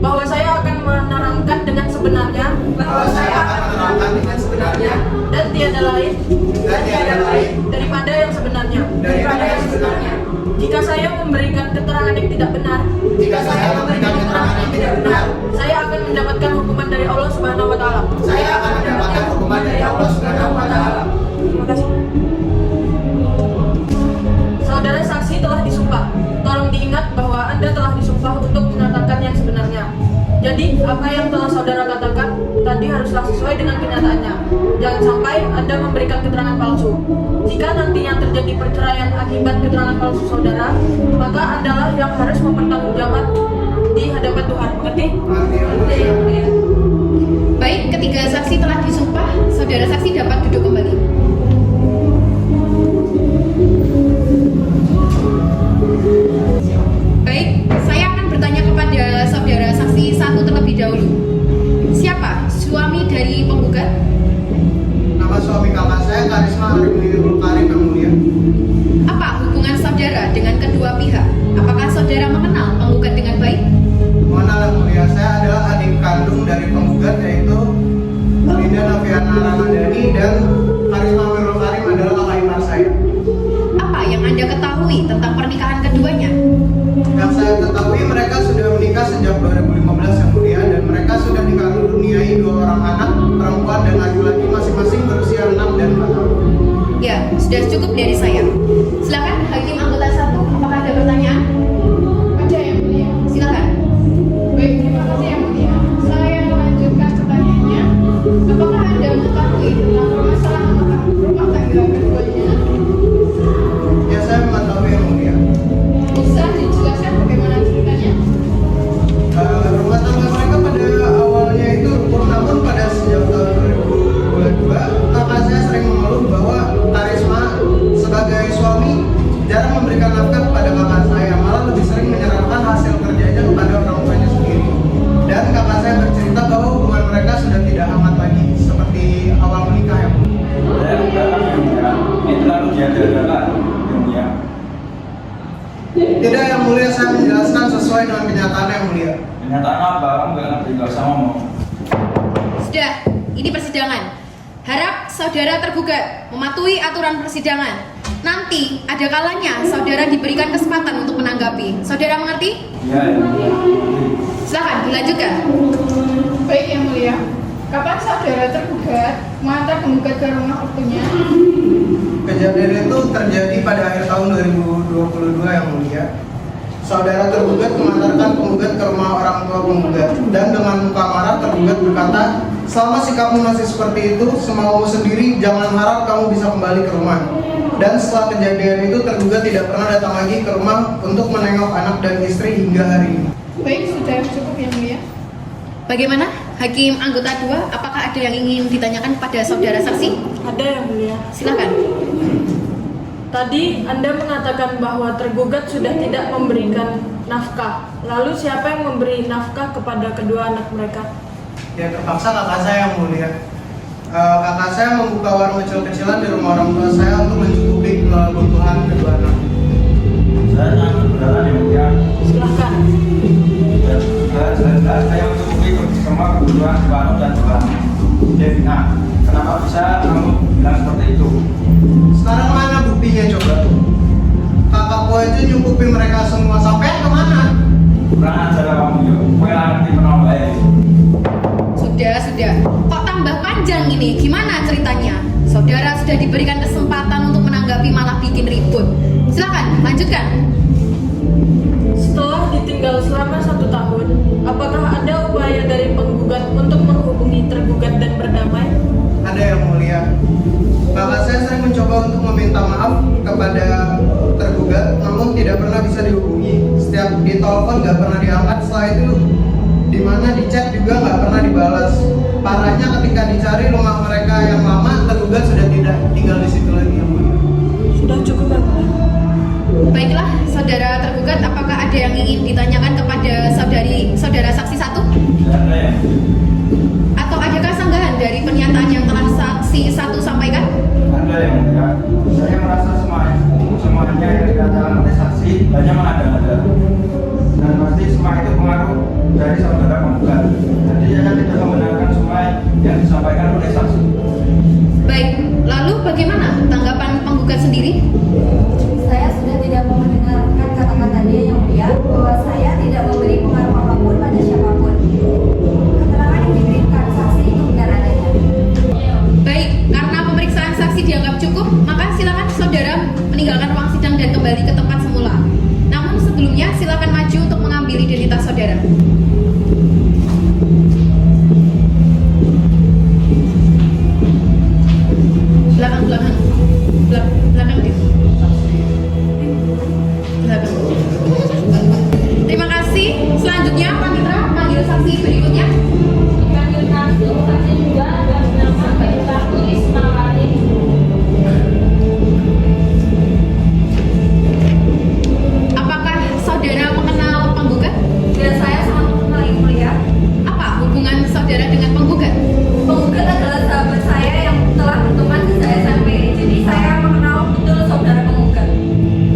bahwa saya akan menerangkan dengan sebenarnya bahwa saya akan menerangkan dengan sebenarnya dan tiada lain daripada yang sebenarnya. Jika saya memberikan keterangan yang tidak benar, Jika saya memberikan keterangan yang tidak benar, saya akan mendapatkan hukuman dari Allah Subhanahu wa taala. saya akan mendapatkan hukuman dari Allah Subhanahu wa taala. Terima kasih. Saudara saksi telah disumpah. Tolong diingat bahwa Anda telah disumpah untuk mengatakan yang sebenarnya. Jadi, apa yang telah saudara katakan tadi haruslah sesuai dengan kenyataannya. Jangan sampai Anda memberikan keterangan palsu. Jika nantinya terjadi perceraian akibat keterangan palsu saudara, maka Andalah yang harus mempertanggungjawab di hadapan Tuhan. Mengerti? Baik, ketiga saksi telah disumpah, saudara saksi dapat duduk kembali. Baik, saya akan bertanya kepada saudara saksi satu terlebih dahulu. Siapa suami dari penggugat? Nama suami kakak saya Karisma Arimul Karim yang mulia. Apa hubungan saudara dengan kedua pihak? Apakah saudara mengenal penggugat dengan baik? Mengenal yang mulia, saya adalah adik kandung dari penggugat yaitu Linda Nafiana Ramadhani dan Karisma Amirul Karim adalah kakak ipar saya. Apa yang Anda ketahui tentang pernikahan keduanya? Yang saya ketahui mereka sudah menikah sejak 2015 yang mulia dan mereka sudah dikaruniai 2 orang anak perempuan dan laki-laki masing-masing berusia 6 dan 4 tahun. Ya, sudah cukup dari saya. Silakan hakim anggota 1, apakah ada pertanyaan? Ada yang mulia. Silakan. Baik, terima kasih yang mulia. Saya melanjutkan pertanyaannya. Apakah Anda mengetahui tentang permasalahan rumah tangga keduanya? Ya, saya mengetahui yang mulia. Bisa dijelaskan bagaimana ceritanya? Rumah tangga mereka pada awalnya itu rukun, namun pada sejak tahun 2022 kakak saya sering mengeluh bahwa Karisma sebagai suami jarang memberikan nafkah kepada kakak saya, malah lebih sering menyerahkan hasil kerjanya kepada orang tuanya sendiri. Dan kakak saya bercerita bahwa hubungan mereka sudah tidak hangat lagi seperti awal menikah yang mulia. Saya keberatan yang mulia. Ini terlalu diada-adakan yang mulia. Tidak yang mulia, saya menjelaskan sesuai dengan kenyataan yang mulia. Kenyataan apa? Kamu nggak ngerti, nggak usah ngomong. Sudah, ini persidangan. Harap saudara tergugat mematuhi aturan persidangan. Nanti ada kalanya saudara diberikan kesempatan untuk menanggapi. Saudara mengerti? Ya, yang mulia. Silakan dilanjutkan. Baik yang mulia. Kapan saudara tergugat mengantar penggugat ke rumah ortunya? Kejadian itu terjadi pada akhir tahun 2022 yang mulia. Saudara tergugat mengantarkan penggugat ke rumah orang tua penggugat dan dengan muka marah tergugat berkata, selama sikapmu masih seperti itu, semaumu sendiri, jangan harap kamu bisa kembali ke rumah. Dan setelah kejadian itu tergugat tidak pernah datang lagi ke rumah untuk menengok anak dan istri hingga hari ini. Baik, sudah cukup yang mulia. Bagaimana? Hakim anggota 2, apakah ada yang ingin ditanyakan pada saudara saksi? Ada yang mulia. Silakan. Tadi Anda mengatakan bahwa tergugat sudah tidak memberikan nafkah. Lalu siapa yang memberi nafkah kepada kedua anak mereka? Ya terpaksa kakak saya yang mulia. Kakak saya membuka warung kecil-kecilan di rumah orang tua saya untuk mencukupi kebutuhan kedua anak. Saya sangat keberatan yang mulia. Silahkan. Dan saya mencukupi semua kebutuhan Tuhan dan Tuhan. Devina, kenapa bisa kamu bilang seperti itu? Sekarang mana buktinya coba? Kakakku aja nyukupin mereka semua, sampai kemana? Kurang ajar kamu yuk. Gue ngerti menolak baik. Sudah. Kok tambah panjang ini? Gimana ceritanya? Saudara sudah diberikan kesempatan untuk menanggapi malah bikin ribut. Silakan, lanjutkan. Setelah ditinggal selama 1 tahun, apakah ada upaya dari penggugat untuk menghubungi tergugat dan berdamai? Ada yang mulia. Kakak saya sering mencoba untuk meminta maaf kepada tergugat, namun tidak pernah bisa dihubungi. Setiap ditelepon nggak pernah diangkat. Setelah itu, di mana di chat juga nggak pernah dibalas. Parahnya ketika dicari rumah mereka yang lama, tergugat sudah tidak tinggal di situ lagi yang mulia. Sudah cukup, Pak. Baiklah, saudara tergugat. ditanyakan kepada saudara saksi 1? Tidak ada yang Atau adakah sanggahan dari pernyataan yang telah saksi 1 sampaikan? ada yang mulia. Saya merasa semuanya yang dikatakan oleh saksi hanya mengada-ngada. Dan pasti semua itu pengaruh dari saudara penggugat. Jadi saya tidak membenarkan semua yang disampaikan oleh saksi. Baik, lalu bagaimana tanggapan penggugat sendiri? Saya sudah tidak mau mendengarkan kata-kata dia yang mulia bahwa saya tidak memberi pengaruh apapun pada siapapun. Keterangan yang diberikan saksi itu benar adanya. Baik, karena pemeriksaan saksi dianggap cukup, maka silakan saudara meninggalkan ruang sidang dan kembali ke tempat semula. Namun sebelumnya silakan maju untuk mengambil identitas saudara. Belakang deh. Belakang. Terima kasih. Selanjutnya Pak Mitra panggil saksi berikutnya. Dipanggil saksi 2 atas nama Baitlaku Ismawati. Apakah saudara mengenal penggugat? Ya, saya sangat mengenal yang mulia. Apa hubungan saudara dengan penggugat? Penggugat adalah sahabat saya yang telah berteman sejak SMP. Jadi saya mengenal betul saudara penggugat.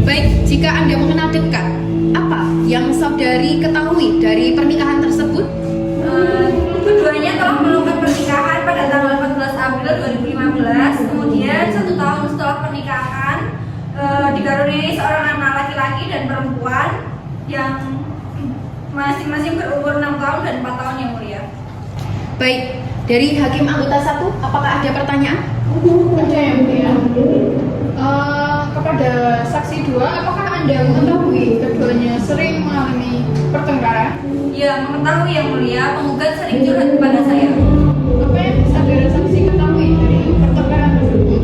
Baik, jika Anda mengenal dekat, apa yang saudari ketahui dari pernikahan tersebut? Keduanya telah melakukan pernikahan pada tanggal 14 April 2015. Kemudian 1 tahun setelah pernikahan dikaruniai seorang anak laki-laki dan perempuan yang masing-masing berumur 6 tahun dan 4 tahun yang mulia. Baik, dari hakim anggota 1, apakah ada pertanyaan? Ada yang mulia. Kepada saksi 2, apakah Anda mengetahui keduanya sering mengalami pertengkaran? Ya, mengetahui yang mulia, penggugat sering curhat kepada saya. Apa yang saudara saksi ketahui dari pertengkaran tersebut?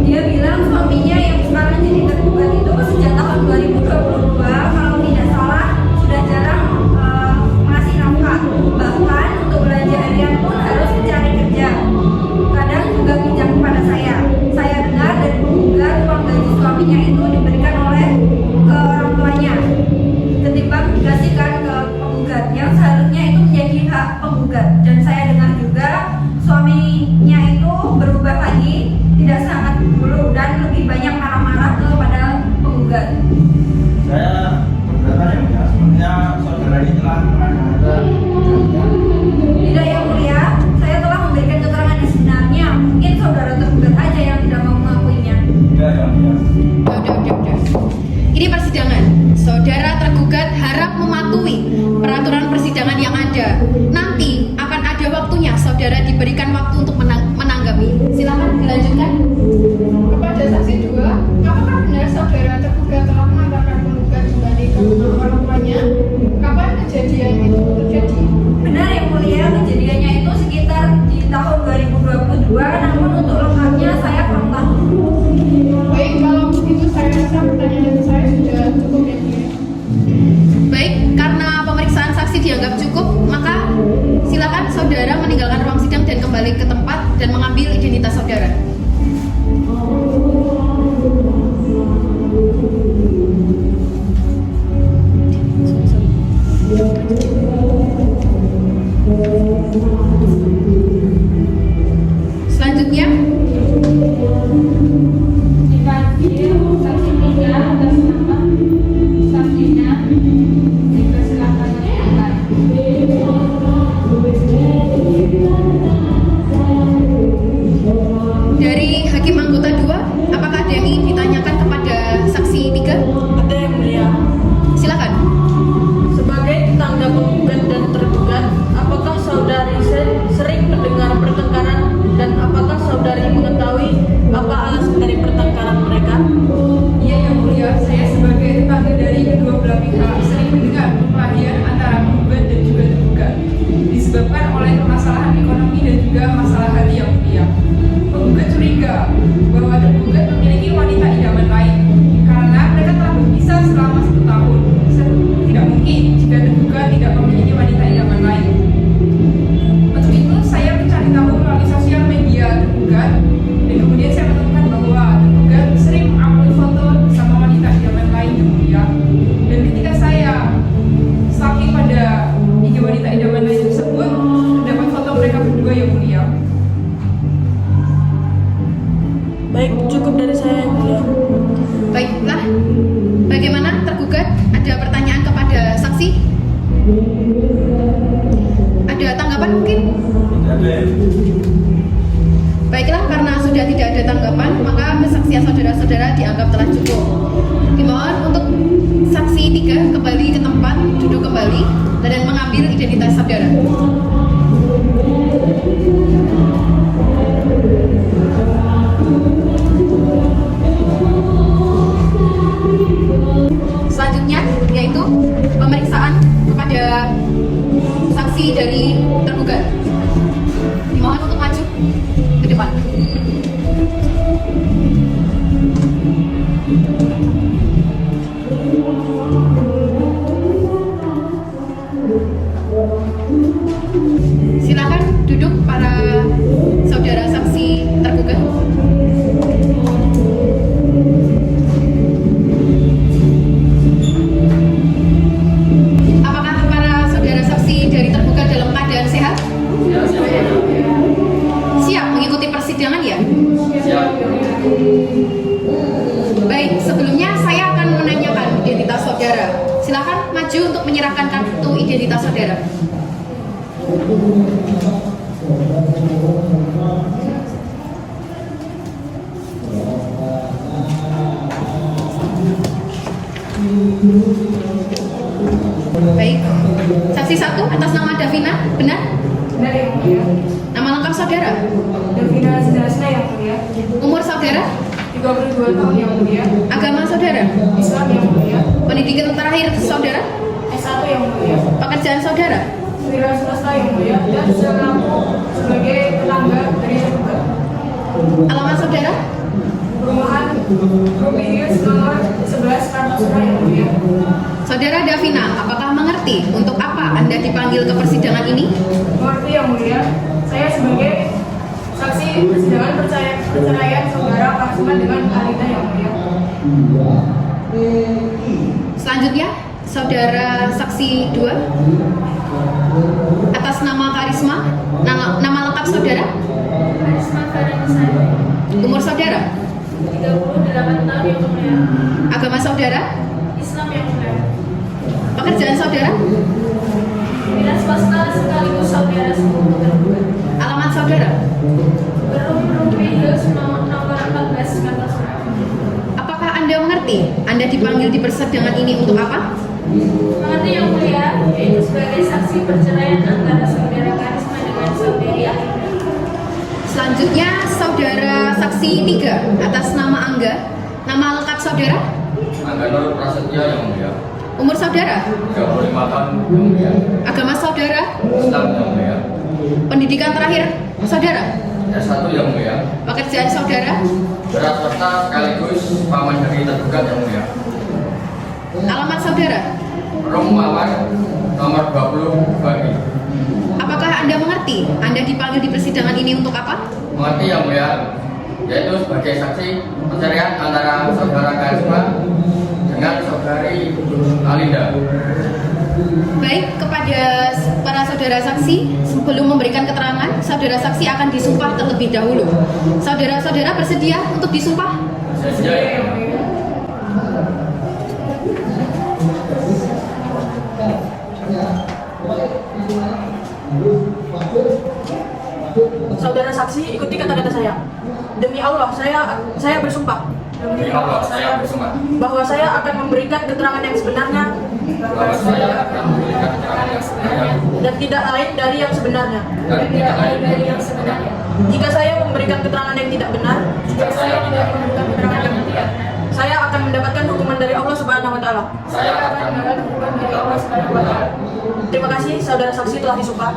Dia bilang suaminya yang sekarang jadi tergugat itu sejak tahun 2022 kalau tidak salah sudah jarang ngasih nafkah. Bahkan untuk belanja harian pun harus mencari kerja. Kadang juga pinjam kepada saya. Saya dengar dari penggugat uang gaji suaminya itu diberikan oleh ke orang tuanya ketimbang dikasihkan ke penggugat yang seharusnya itu menjadi hak penggugat. Dan saya dengar juga suaminya itu berubah lagi, tidak sangat dulu dan lebih banyak marah-marah kepada penggugat. Saya berkata yang mulia, sebenarnya saudara ini telah mengada-ngada. Tidak yang mulia, saya telah memberikan keterangan yang sebenarnya. Mungkin saudara tergugat aja yang tidak mau mengakuinya. Tidak yang mulia. Udah. Ini persidangan. Saudara tergugat harap mematuhi peraturan persidangan yang ada. Nanti akan ada waktunya saudara diberikan waktu untuk menanggapi. Silakan dilanjutkan. Kepada saksi 2, apakah benar saudara tergugat telah mengatakan penggugat kembali ke rumah orang tuanya? Kapan kejadian itu terjadi? Benar yang mulia, kejadiannya itu sekitar di tahun 2022, namun untuk lengkapnya saya kurang tahu. Baik, kalau begitu saya rasa pertanyaan saya sudah cukup ya, mulia. Baik, karena pemeriksaan saksi dianggap cukup, maka silakan saudara meninggalkan ruang sidang dan kembali ke tempat dan mengambil identitas saudara. Selanjutnya, Dipanggil saksi 3 atas nama Sabrina. Dipersilakan mendengarkan. dari hakim anggota 2, apakah ada yang ingin ditanyakan kepada saksi 3? Ada yang mulia. Silakan. Sebagai tetangga penggugat dan tergugat, apakah saudari sering mendengar pertengkaran dan apakah saudari mengetahui apa alasan dari pertengkaran mereka? Iya yang mulia, saya sebagai tetangga dari kedua belah pihak sering mendengar perkelahian antara penggugat dan juga tergugat disebabkan oleh permasalahan ekonomi dan juga masalah hati yang mulia. Penggugat curiga bahwa tergugat memiliki wanita idaman lain karena mereka telah berpisah selama 1 tahun. Tidak mungkin jika tergugat tidak memiliki wanita idaman lain. Untuk itu saya mencari tahu melalui sosial media tergugat dan kemudian saya menemukan bahwa tergugat sering mengupload foto bersama wanita idaman lain yang mulia. Dan ketika saya Cukup dari saya yang mulia. Baiklah, bagaimana tergugat? Ada pertanyaan kepada saksi? Ada tanggapan mungkin? Tidak ada. Baiklah, karena sudah tidak ada tanggapan, maka kesaksian saudara-saudara dianggap telah cukup. Dimohon untuk saksi 3 kembali ke tempat, duduk kembali, dan mengambil identitas saudara. Selanjutnya yaitu pemeriksaan kepada saksi dari tergugat. Dimohon untuk maju ke depan. Silakan duduk para saudara saksi tergugat. Apakah para saudara saksi dari tergugat dalam keadaan sehat? Siap mengikuti persidangan ya? Siap. Baik, sebelumnya saya akan menanyakan identitas saudara. Silakan maju untuk menyerahkan kartu identitas saudara. Baik, saksi 1 atas nama Davina, benar? Benar yang mulia. Nama lengkap saudara? Davina Sidrasna yang mulia. Umur saudara? 32 tahun yang mulia. Agama saudara? Islam yang mulia. Pendidikan terakhir saudara? S1 yang mulia. Pekerjaan saudara? Wira swasta yang mulia. Dan selaku sebagai tetangga dari tergugat. Alamat saudara? Perumahan Rubius nomor 11 Kartosura yang mulia. Saudara Davina, apakah mengerti untuk apa Anda dipanggil ke persidangan ini? Mengerti yang mulia. Saya sebagai saksi persidangan perceraian saudara Karisma dengan Alida yang mulia. Selanjutnya, saudara saksi 2 atas nama Karisma, nama lengkap saudara? Karisma Karisma. Umur saudara? 38 tahun yang mulia. Agama saudara? Islam yang mulia. Pekerjaan saudara? Wira swasta sekaligus saudara sepupu tergugat. Alamat saudara? Rubius nomor 14 Kartosura. Apakah Anda mengerti Anda dipanggil di persidangan ini untuk apa? Mengerti yang mulia, yaitu sebagai saksi perceraian antara saudara Karisma dengan saudari Alida. Selanjutnya, saudara saksi 3 atas nama Angga, nama lengkap saudara? Angga Nur Prasetya yang mulia. Umur saudara? 35 tahun yang mulia. Agama saudara? Islam yang mulia. Pendidikan terakhir saudara? S1 yang mulia. Pekerjaan saudara? Wira swasta sekaligus paman dari tergugat yang mulia. Alamat saudara? Rumawan nomor 20 Bagi. Apakah Anda mengerti Anda dipanggil di persidangan ini untuk apa? Mengerti yang mulia, yaitu sebagai saksi perceraian antara saudara Karisma dengan saudari Alida. Baik, kepada para saudara saksi, sebelum memberikan keterangan, saudara saksi akan disumpah terlebih dahulu. Saudara-saudara bersedia untuk disumpah? Sesuai yang mulia. Saudara saksi, ikuti kata-kata saya. Demi Allah, saya bersumpah Demi Allah, saya bersumpah bahwa saya akan memberikan keterangan yang sebenarnya bahwa saya akan memberikan keterangan yang sebenarnya dan tidak lain dari yang sebenarnya. dan tidak lain dari yang sebenarnya. Jika saya memberikan keterangan yang tidak benar, Jika saya tidak memberikan keterangan yang tidak, saya akan mendapatkan hukuman dari Allah Subhanahu wa taala. saya akan mendapatkan hukuman dari Allah Subhanahu wa Ta'ala. Terima kasih saudara saksi telah disumpah.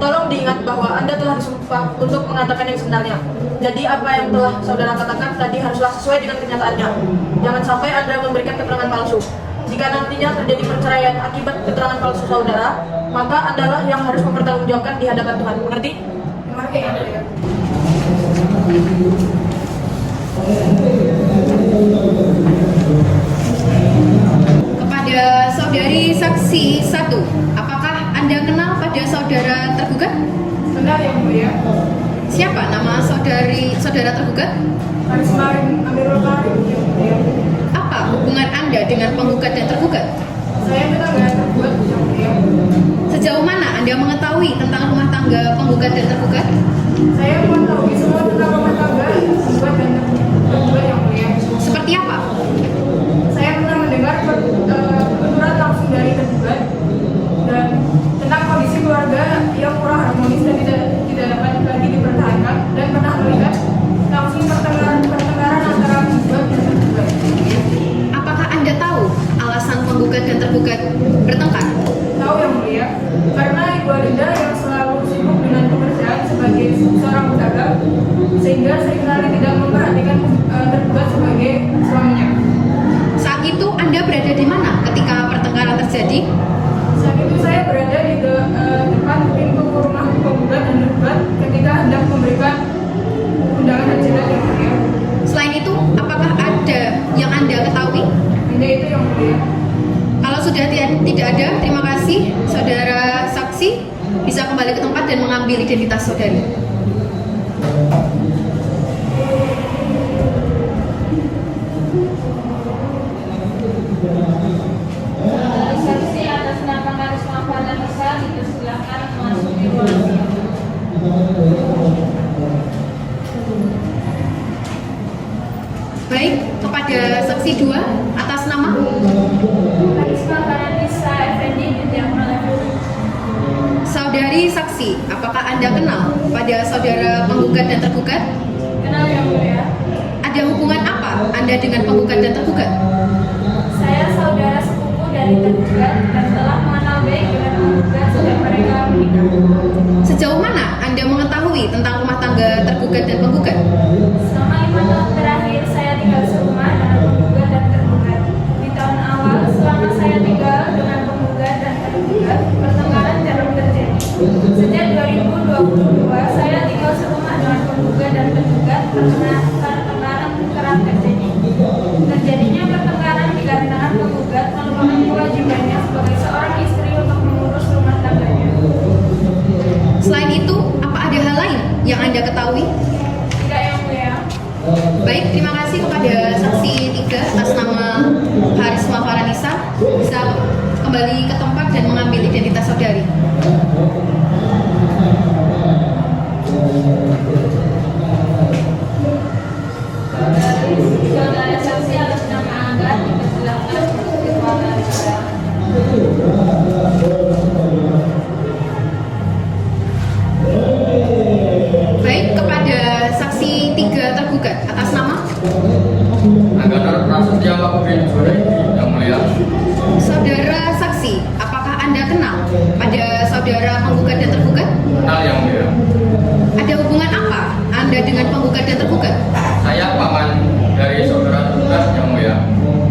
Tolong diingat bahwa Anda telah disumpah untuk mengatakan yang sebenarnya. Jadi apa yang telah saudara katakan tadi haruslah sesuai dengan kenyataannya. Jangan sampai Anda memberikan keterangan palsu. Jika nantinya terjadi perceraian akibat keterangan palsu saudara, maka Andalah yang harus mempertanggungjawabkan di hadapan Tuhan. Mengerti? Mengerti yang mulia. Kepada saudari saksi 1, apakah Anda kenal pada saudara tergugat? Benar yang mulia. Siapa nama saudara tergugat? Karisma Amirul Karim. Apa hubungan Anda dengan penggugat dan tergugat? Saya tetangga tergugat yang mulia. Sejauh mana Anda mengetahui tentang rumah tangga penggugat dan tergugat? Saya mengetahui semua tentang rumah tangga tergugat dan tergugat yang mulia. Seperti apa? Saya pernah mendengar penuturan langsung dari tergugat dan tentang kondisi keluarga yang kurang harmonis dan tidak dapat lagi dipertahankan, dan pernah melihat langsung pertengkaran antara penggugat dan tergugat. Apakah Anda tahu alasan penggugat dan tergugat bertengkar? Tahu yang mulia, karena Ibu Alinda yang selalu sibuk dengan pekerjaan sebagai seorang pedagang, sehingga seringkali tidak memperhatikan tergugat sebagai suaminya. Saat itu Anda berada di mana ketika pertengkaran terjadi? Saat itu saya berada di depan pintu rumah penggugat dan tergugat ketika hendak memberikan undangan hajat yang mulia. Selain itu, apakah ada yang Anda ketahui? Hanya itu yang mulia. Kalau sudah tidak ada, terima kasih. Saudara saksi bisa kembali ke tempat dan mengambil identitas saudari. Saksi atas nama Karisma Farhanisa dipersilakan masuk di ruang sidang. Baik, kepada saksi 2 atas nama Karisma Farhanisa Effendi Bintiamal. saudari saksi, apakah Anda kenal pada saudara penggugat dan tergugat? Kenal yang mulia. Ada hubungan apa Anda dengan penggugat dan tergugat? Saya saudara sepupu dari tergugat dan telah mengenal baik dengan penggugat sejak mereka menikah. Sejauh mana Anda mengetahui tentang rumah tangga tergugat dan penggugat? Selama 5 tahun terakhir saya tinggal serumah dengan penggugat dan tergugat. Di tahun awal selama saya tinggal dengan penggugat dan tergugat, pertengkaran jarang terjadi. Sejak 2022 saya tinggal serumah dengan penggugat dan tergugat karena pertengkaran kerap terjadi. Terjadinya pertengkaran dikarenakan penggugat melupakan kewajibannya sebagai seorang istri untuk mengurus rumah tangganya. Selain itu, apa ada hal lain yang Anda ketahui? Tidak yang mulia. Baik, terima kasih kepada saksi 3 atas nama Karisma Farhanisa. Bisa kembali ke tempat dan mengambil identitas saudari. Saudara saksi atas nama Angga dipersilakan masuk di ruangan sidang. Baik, kepada saksi 3 tergugat atas nama Angga Prasetya Bin Juraidi yang mulia. saudara saksi, apakah Anda kenal pada saudara penggugat dan tergugat? Kenal yang mulia. Ada hubungan apa Anda dengan penggugat dan tergugat? Saya paman dari saudara tergugat yang mulia.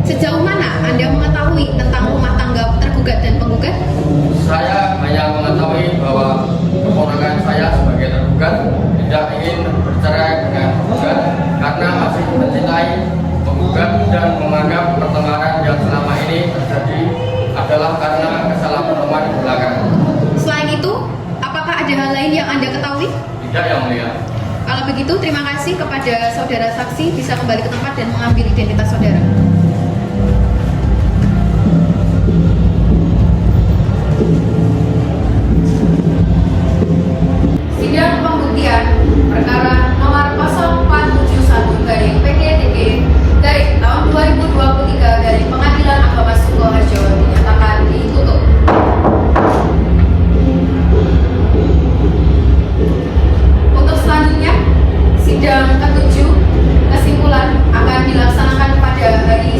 Sejauh mana Anda mengetahui tentang rumah tangga tergugat dan penggugat? Saya hanya mengetahui bahwa keponakan saya sebagai tergugat tidak ingin bercerai dengan penggugat karena masih mencintai penggugat dan menganggap pertengkaran yang selama ini terjadi adalah karena kesalahpahaman belakang. Selain itu, apakah ada hal lain yang Anda ketahui? Tidak yang mulia. Kalau begitu, terima kasih kepada saudara saksi bisa kembali ke tempat dan mengambil identitas saudara. Sidang pembuktian perkara nomor 0471/PDTG/tahun 2023 dari Pengadilan Agama Sukoharjo dinyatakan ditutup. Untuk selanjutnya, sidang ke-7 kesimpulan akan dilaksanakan pada hari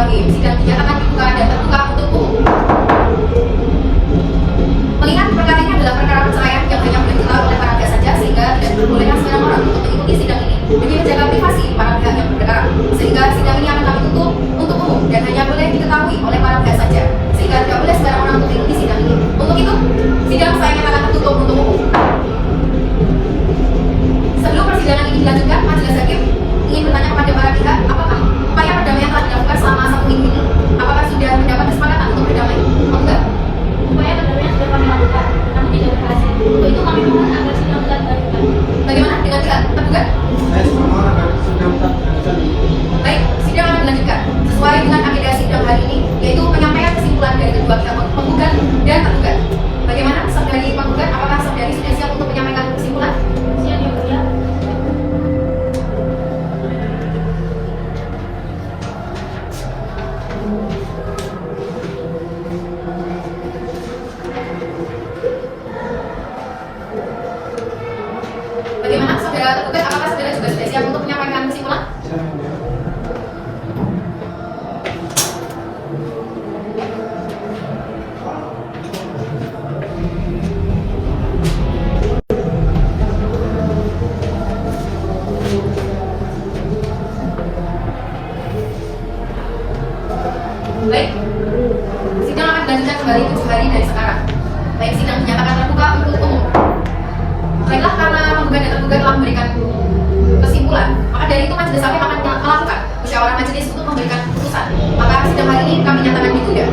Bismillahirrahmanirrahim. Sidang dinyatakan dibuka dan terbuka untuk umum. Mengingat perkara ini adalah perkara perceraian yang hanya boleh diketahui oleh para pihak saja, sehingga tidak diperbolehkan sembarang orang untuk mengikuti sidang ini demi menjaga privasi para pihak yang berperkara. Sehingga sidang ini akan kami tutup untuk umum dan hanya boleh diketahui oleh para pihak saja, sehingga tidak boleh sembarang orang untuk mengikuti sidang ini. Untuk itu, sidang saya nyatakan tertutup untuk umum. Sebelum persidangan ini dilanjutkan, majelis hakim ingin bertanya kepada para pihak, apakah upaya perdamaian telah dilakukan selama 1 minggu ini? Apakah sudah mendapat kesepakatan untuk berdamai? Enggak. Upaya perdamaian sudah kami lakukan, namun tidak berhasil. Untuk itu kami mohon agar sidang tidak dilanjutkan. Bagaimana dengan pihak tergugat? Saya juga mohon agar sidang tetap dilanjutkan. Baik, sidang akan dilanjutkan sesuai dengan agenda sidang hari ini, yaitu penyampaian kesimpulan dari kedua pihak penggugat dan tergugat. Bagaimana saudari penggugat? Apakah saudari sudah siap untuk menyampaikan kesimpulan? Siap Yang Mulia. Bagaimana saudara tergugat? Apakah saudara juga sudah siap untuk menyampaikan kesimpulan? Saya mulia. Baik, sidang akan dilanjutkan kembali 7 hari dari sekarang. Baik, sidang dinyatakan terbuka untuk umum. Baiklah, karena penggugat dan tergugat telah memberikan kesimpulan, maka dari itu majelis hakim akan melakukan musyawarah majelis untuk memberikan keputusan. Maka sidang hari ini kami nyatakan ditunda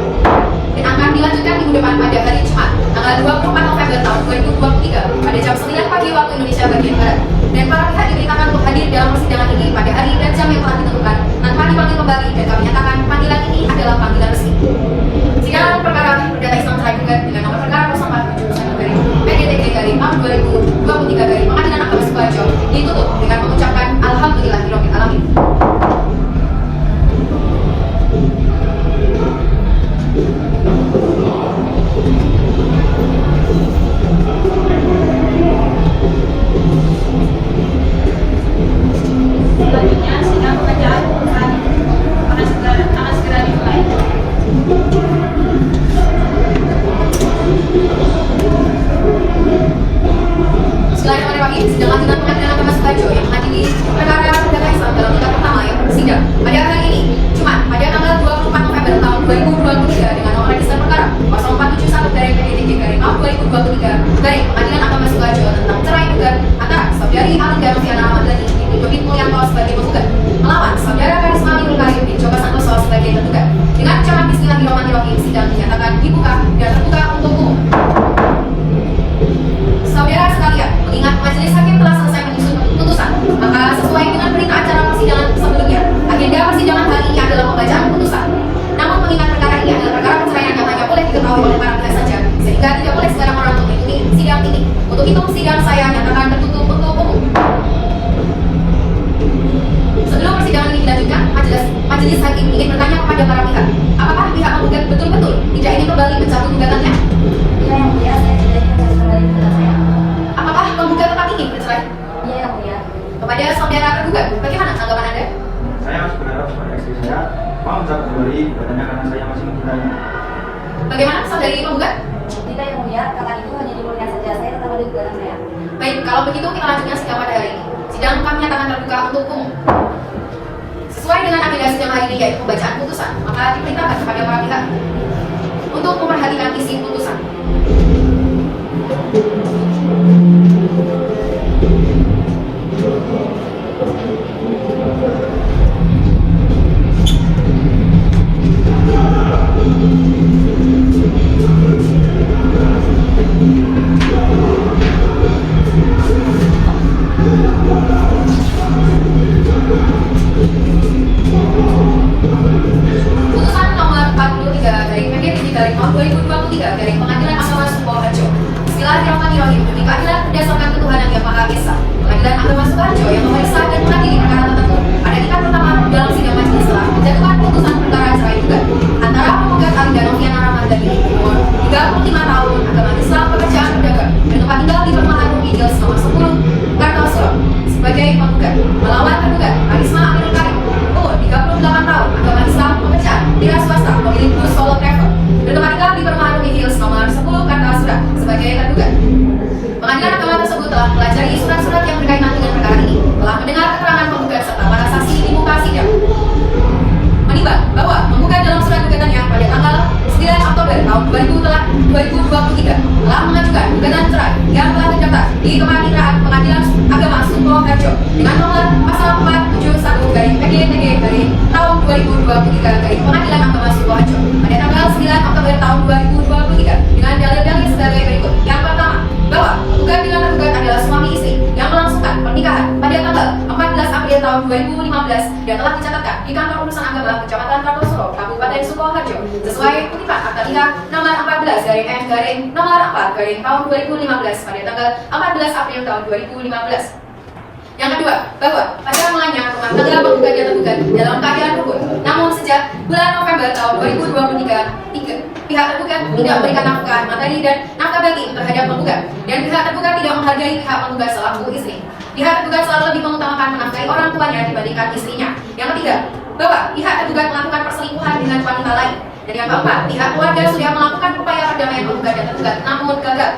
dan akan dilanjutkan minggu depan pada hari Jumat, tanggal 24 November tahun 2023 pada jam 9 pagi waktu Indonesia bagian Barat. Dan para pihak diberitakan untuk hadir dalam persidangan ini pada hari dan jam yang telah ditentukan tanpa dipanggil kembali, dan kami nyatakan panggilan ini adalah panggilan resmi. Sidang perkara perdata Islam cerai gugat dengan nomor perkara 047/PDTG/2023 Pengadilan Agama Sukoharjo ditutup dengan mengucapkan Alhamdulillahirabbil alamin. Selanjutnya, sidang pembacaan putusan akan segera dimulai. Bismillahirrahmanirrahim. Sidang lanjutan Pengadilan Agama Sukoharjo yang mengadili perkara perdata Islam dalam tingkat pertama yang bersidang pada hari ini, Jumat, pada tanggal 24 November tahun 2023 dengan nomor register perkara 0471/PDTG/2023 Pengadilan Agama Sukoharjo tentang cerai gugat antara saudari Alinda Noviana Ramadhani bin Jovit Mulyanto sebagai penggugat melawan saudara Karisma Nurul Karim bin Joko Santoso sebagai tergugat. Dengan ucapan Bismillahirrahmanirrahim, sidang dinyatakan dibuka dan terbuka untuk umum. Saudara sekalian, mengingat majelis hakim telah selesai menyusun putusan, maka sesuai dengan berita acara persidangan sebelumnya, agenda persidangan hari ini adalah pembacaan putusan. Namun mengingat perkara ini adalah perkara perceraian yang hanya boleh diketahui oleh para pihak saja, sehingga tidak boleh sembarang orang untuk mengikuti sidang ini. Untuk itu, sidang saya nyatakan tertutup untuk umum. Sebelum persidangan ini dilanjutkan, majelis hakim ingin bertanya kepada para pihak, apakah pihak penggugat betul-betul tidak ingin kembali mencabut gugatannya? Iya Yang Mulia, saya tidak ingin kembali ke saya. Apakah penggugat tetap ingin bercerai? Iya Yang Mulia. Kepada saudara tergugat, bagaimana tanggapan Anda? Saya masih berharap kepada istri saya mau mencabut kembali gugatannya karena saya masih mencintainya. Bagaimana saudari penggugat? Tidak Yang Mulia, karena itu hanya dimulai saja. Saya tetap ada gugatan saya. Baik, kalau begitu kita lanjutkan sidang pada hari ini. Sidang kami nyatakan terbuka untuk umum. Sesuai dengan agenda sidang hari ini yaitu pembacaan putusan, maka diperintahkan kepada para pihak untuk memperhatikan isi putusan. Putusan nomor 43/PDTG/2023 Pengadilan Agama Sukoharjo. Bismillahirrahmanirrahim. Demi keadilan berdasarkan ketuhanan yang Maha Esa, Pengadilan Agama Sukoharjo yang memeriksa dan mengadili perkara tertentu pada tingkat pertama dalam sidang majelis telah menjatuhkan putusan perkara cerai gugat antara penggugat Alinda Noviana Ramadhani umur 35 tahun, agama Islam, pekerjaan pedagang, bertempat tinggal di perumahan Rumigils nomor 10 Kartosuro sebagai penggugat melawan tergugat Karisma Nurul Karim umur 38 tahun, agama Islam, pekerjaan dengan nomor pasal 471 garing PDTG garing tahun 2023 garing Pengadilan Agama Sukoharjo pada tanggal 9 Oktober tahun 2023 dengan dalil-dalil sebagai berikut. Yang pertama, bahwa penggugat dengan tergugat adalah suami istri yang melangsungkan pernikahan pada tanggal 14 April tahun 2015 dan telah dicatatkan di kantor urusan agama Kecamatan Kartosuro, Kabupaten Sukoharjo sesuai kutipan akta nikah nomor 14 garing N garing nomor 4 garing tahun 2015 pada tanggal 14 April tahun 2015. Yang kedua, bahwa pada mulanya rumah tangga penggugat dan tergugat dalam keadaan rukun. Namun sejak bulan November tahun 2023, pihak tergugat tidak memberikan nafkah materi dan nafkah bagi terhadap penggugat, dan pihak tergugat tidak menghargai pihak penggugat selaku istri. Pihak tergugat selalu lebih mengutamakan menafkahi orang tuanya dibandingkan istrinya. Yang ketiga, bahwa pihak tergugat melakukan perselingkuhan dengan wanita lain. Dan yang keempat, pihak keluarga sudah melakukan upaya perdamaian penggugat dan tergugat, namun gagal.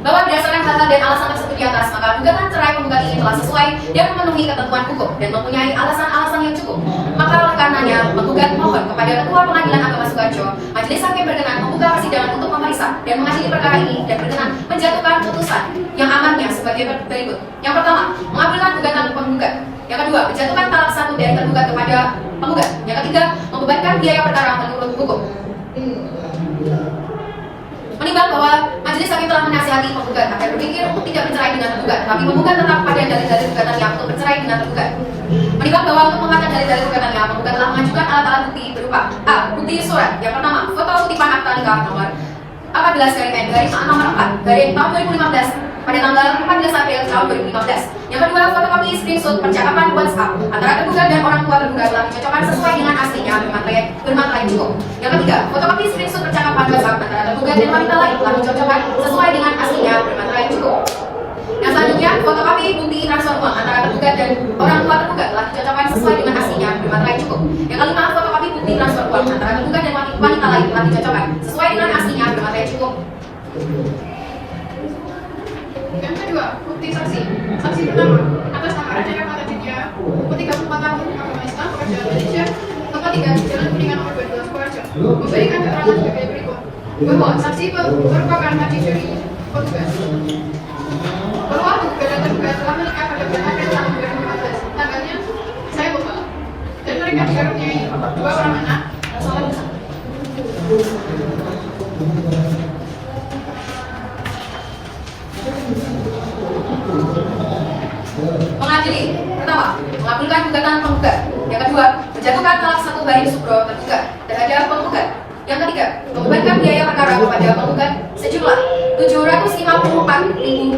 Bahwa berdasarkan hal-hal dan alasan tersebut di atas, maka gugatan cerai penggugat ini telah sesuai dan memenuhi ketentuan hukum dan mempunyai alasan-alasan yang cukup. Maka oleh karenanya, penggugat mohon kepada Ketua Pengadilan Agama Sukoharjo, Majelis Hakim berkenan membuka persidangan untuk memeriksa dan mengadili perkara ini dan berkenan menjatuhkan putusan yang amannya sebagai berikut. Yang pertama, mengabulkan gugatan penggugat. Yang kedua, menjatuhkan talak satu dari tergugat kepada penggugat. Yang ketiga, membebankan biaya perkara menurut hukum. Menimbang bahwa majelis hakim telah menasihati penggugat agar berpikir untuk tidak bercerai dengan tergugat, tapi penggugat tetap pada dalil-dalil gugatannya untuk bercerai dengan tergugat. Menimbang bahwa untuk menguatkan dalil-dalil gugatannya, penggugat telah mengajukan alat-alat bukti berupa A. Bukti surat. Yang pertama, foto kutipan akta nikah nomor 14 garing N garing nomor 4 garing tahun 2015 pada tanggal 14 April tahun 2015. Yang kedua, fotokopi screenshot percakapan WhatsApp antara tergugat dan orang tua tergugat telah dicocokkan sesuai dengan aslinya bermaterai cukup. Yang ketiga, fotokopi screenshot percakapan WhatsApp antara tergugat dan wanita lain telah dicocokkan sesuai dengan aslinya bermaterai cukup. Yang selanjutnya, fotokopi bukti transfer uang antara tergugat dan orang tua tergugat telah dicocokkan sesuai dengan aslinya bermaterai cukup. Yang kelima, fotokopi bukti transfer uang antara tergugat dan wanita lain telah dicocokkan sesuai dengan aslinya bermaterai cukup. Yang kedua, bukti saksi. Saksi pertama, atas nama Raja Mata Vidya, umur 34 tahun, agama Islam, pekerja Indonesia, tempat tinggal di Jalan Kuningan nomor 22 Sukoharjo, memberikan keterangan sebagai berikut. Bahwa saksi merupakan haji dari penggugat. Bahwa penggugat dan tergugat telah menikah pada bulan April tahun 2015. Tanggalnya saya lupa. Dan mereka dikaruniai 2 orang anak dan salah besar. Mengadili. Pertama, mengabulkan gugatan penggugat. Yang kedua, menjatuhkan talak satu bayi subro tergugat terhadap penggugat. Yang ketiga, membebankan biaya perkara kepada penggugat sejumlah Rp754.000.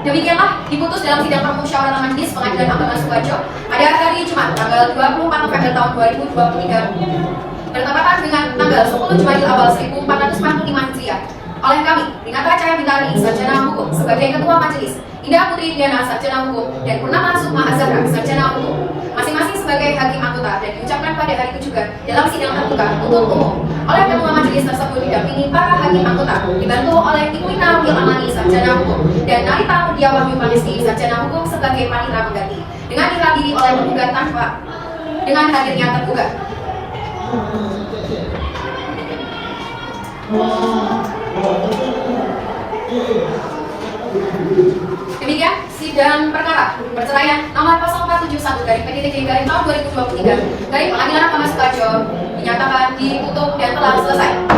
Demikianlah diputus dalam sidang permusyawaratan Majelis Pengadilan Agama Sukoharjo pada hari Jumat tanggal 24 November tahun 2023 bertepatan dengan tanggal 10 Jumadil Awal 1445 Hijriah. Oleh kami, Rinata Cahaya Bintari, Sarjana Hukum, sebagai Ketua Majelis, Indah Putri Diana, Sarjana Hukum, dan Purnama Sukma Azhara, Sarjana Hukum, masing-masing sebagai hakim anggota dan diucapkan pada hari itu juga dalam sidang terbuka untuk umum. Oleh Ketua Majelis tersebut didampingi para hakim anggota, dibantu oleh Ibu Ina Wil Amani, Sarjana Hukum, dan Narita Mudia Wahyu Panesti, Sarjana Hukum sebagai panitera pengganti, dengan dihadiri oleh penggugat tanpa dengan hadirnya tergugat. Demikian sidang perkara perceraian nomor 0471 garing PDTG garing tahun 2023 garing Pengadilan Agama Sukoharjo dinyatakan ditutup dan telah selesai.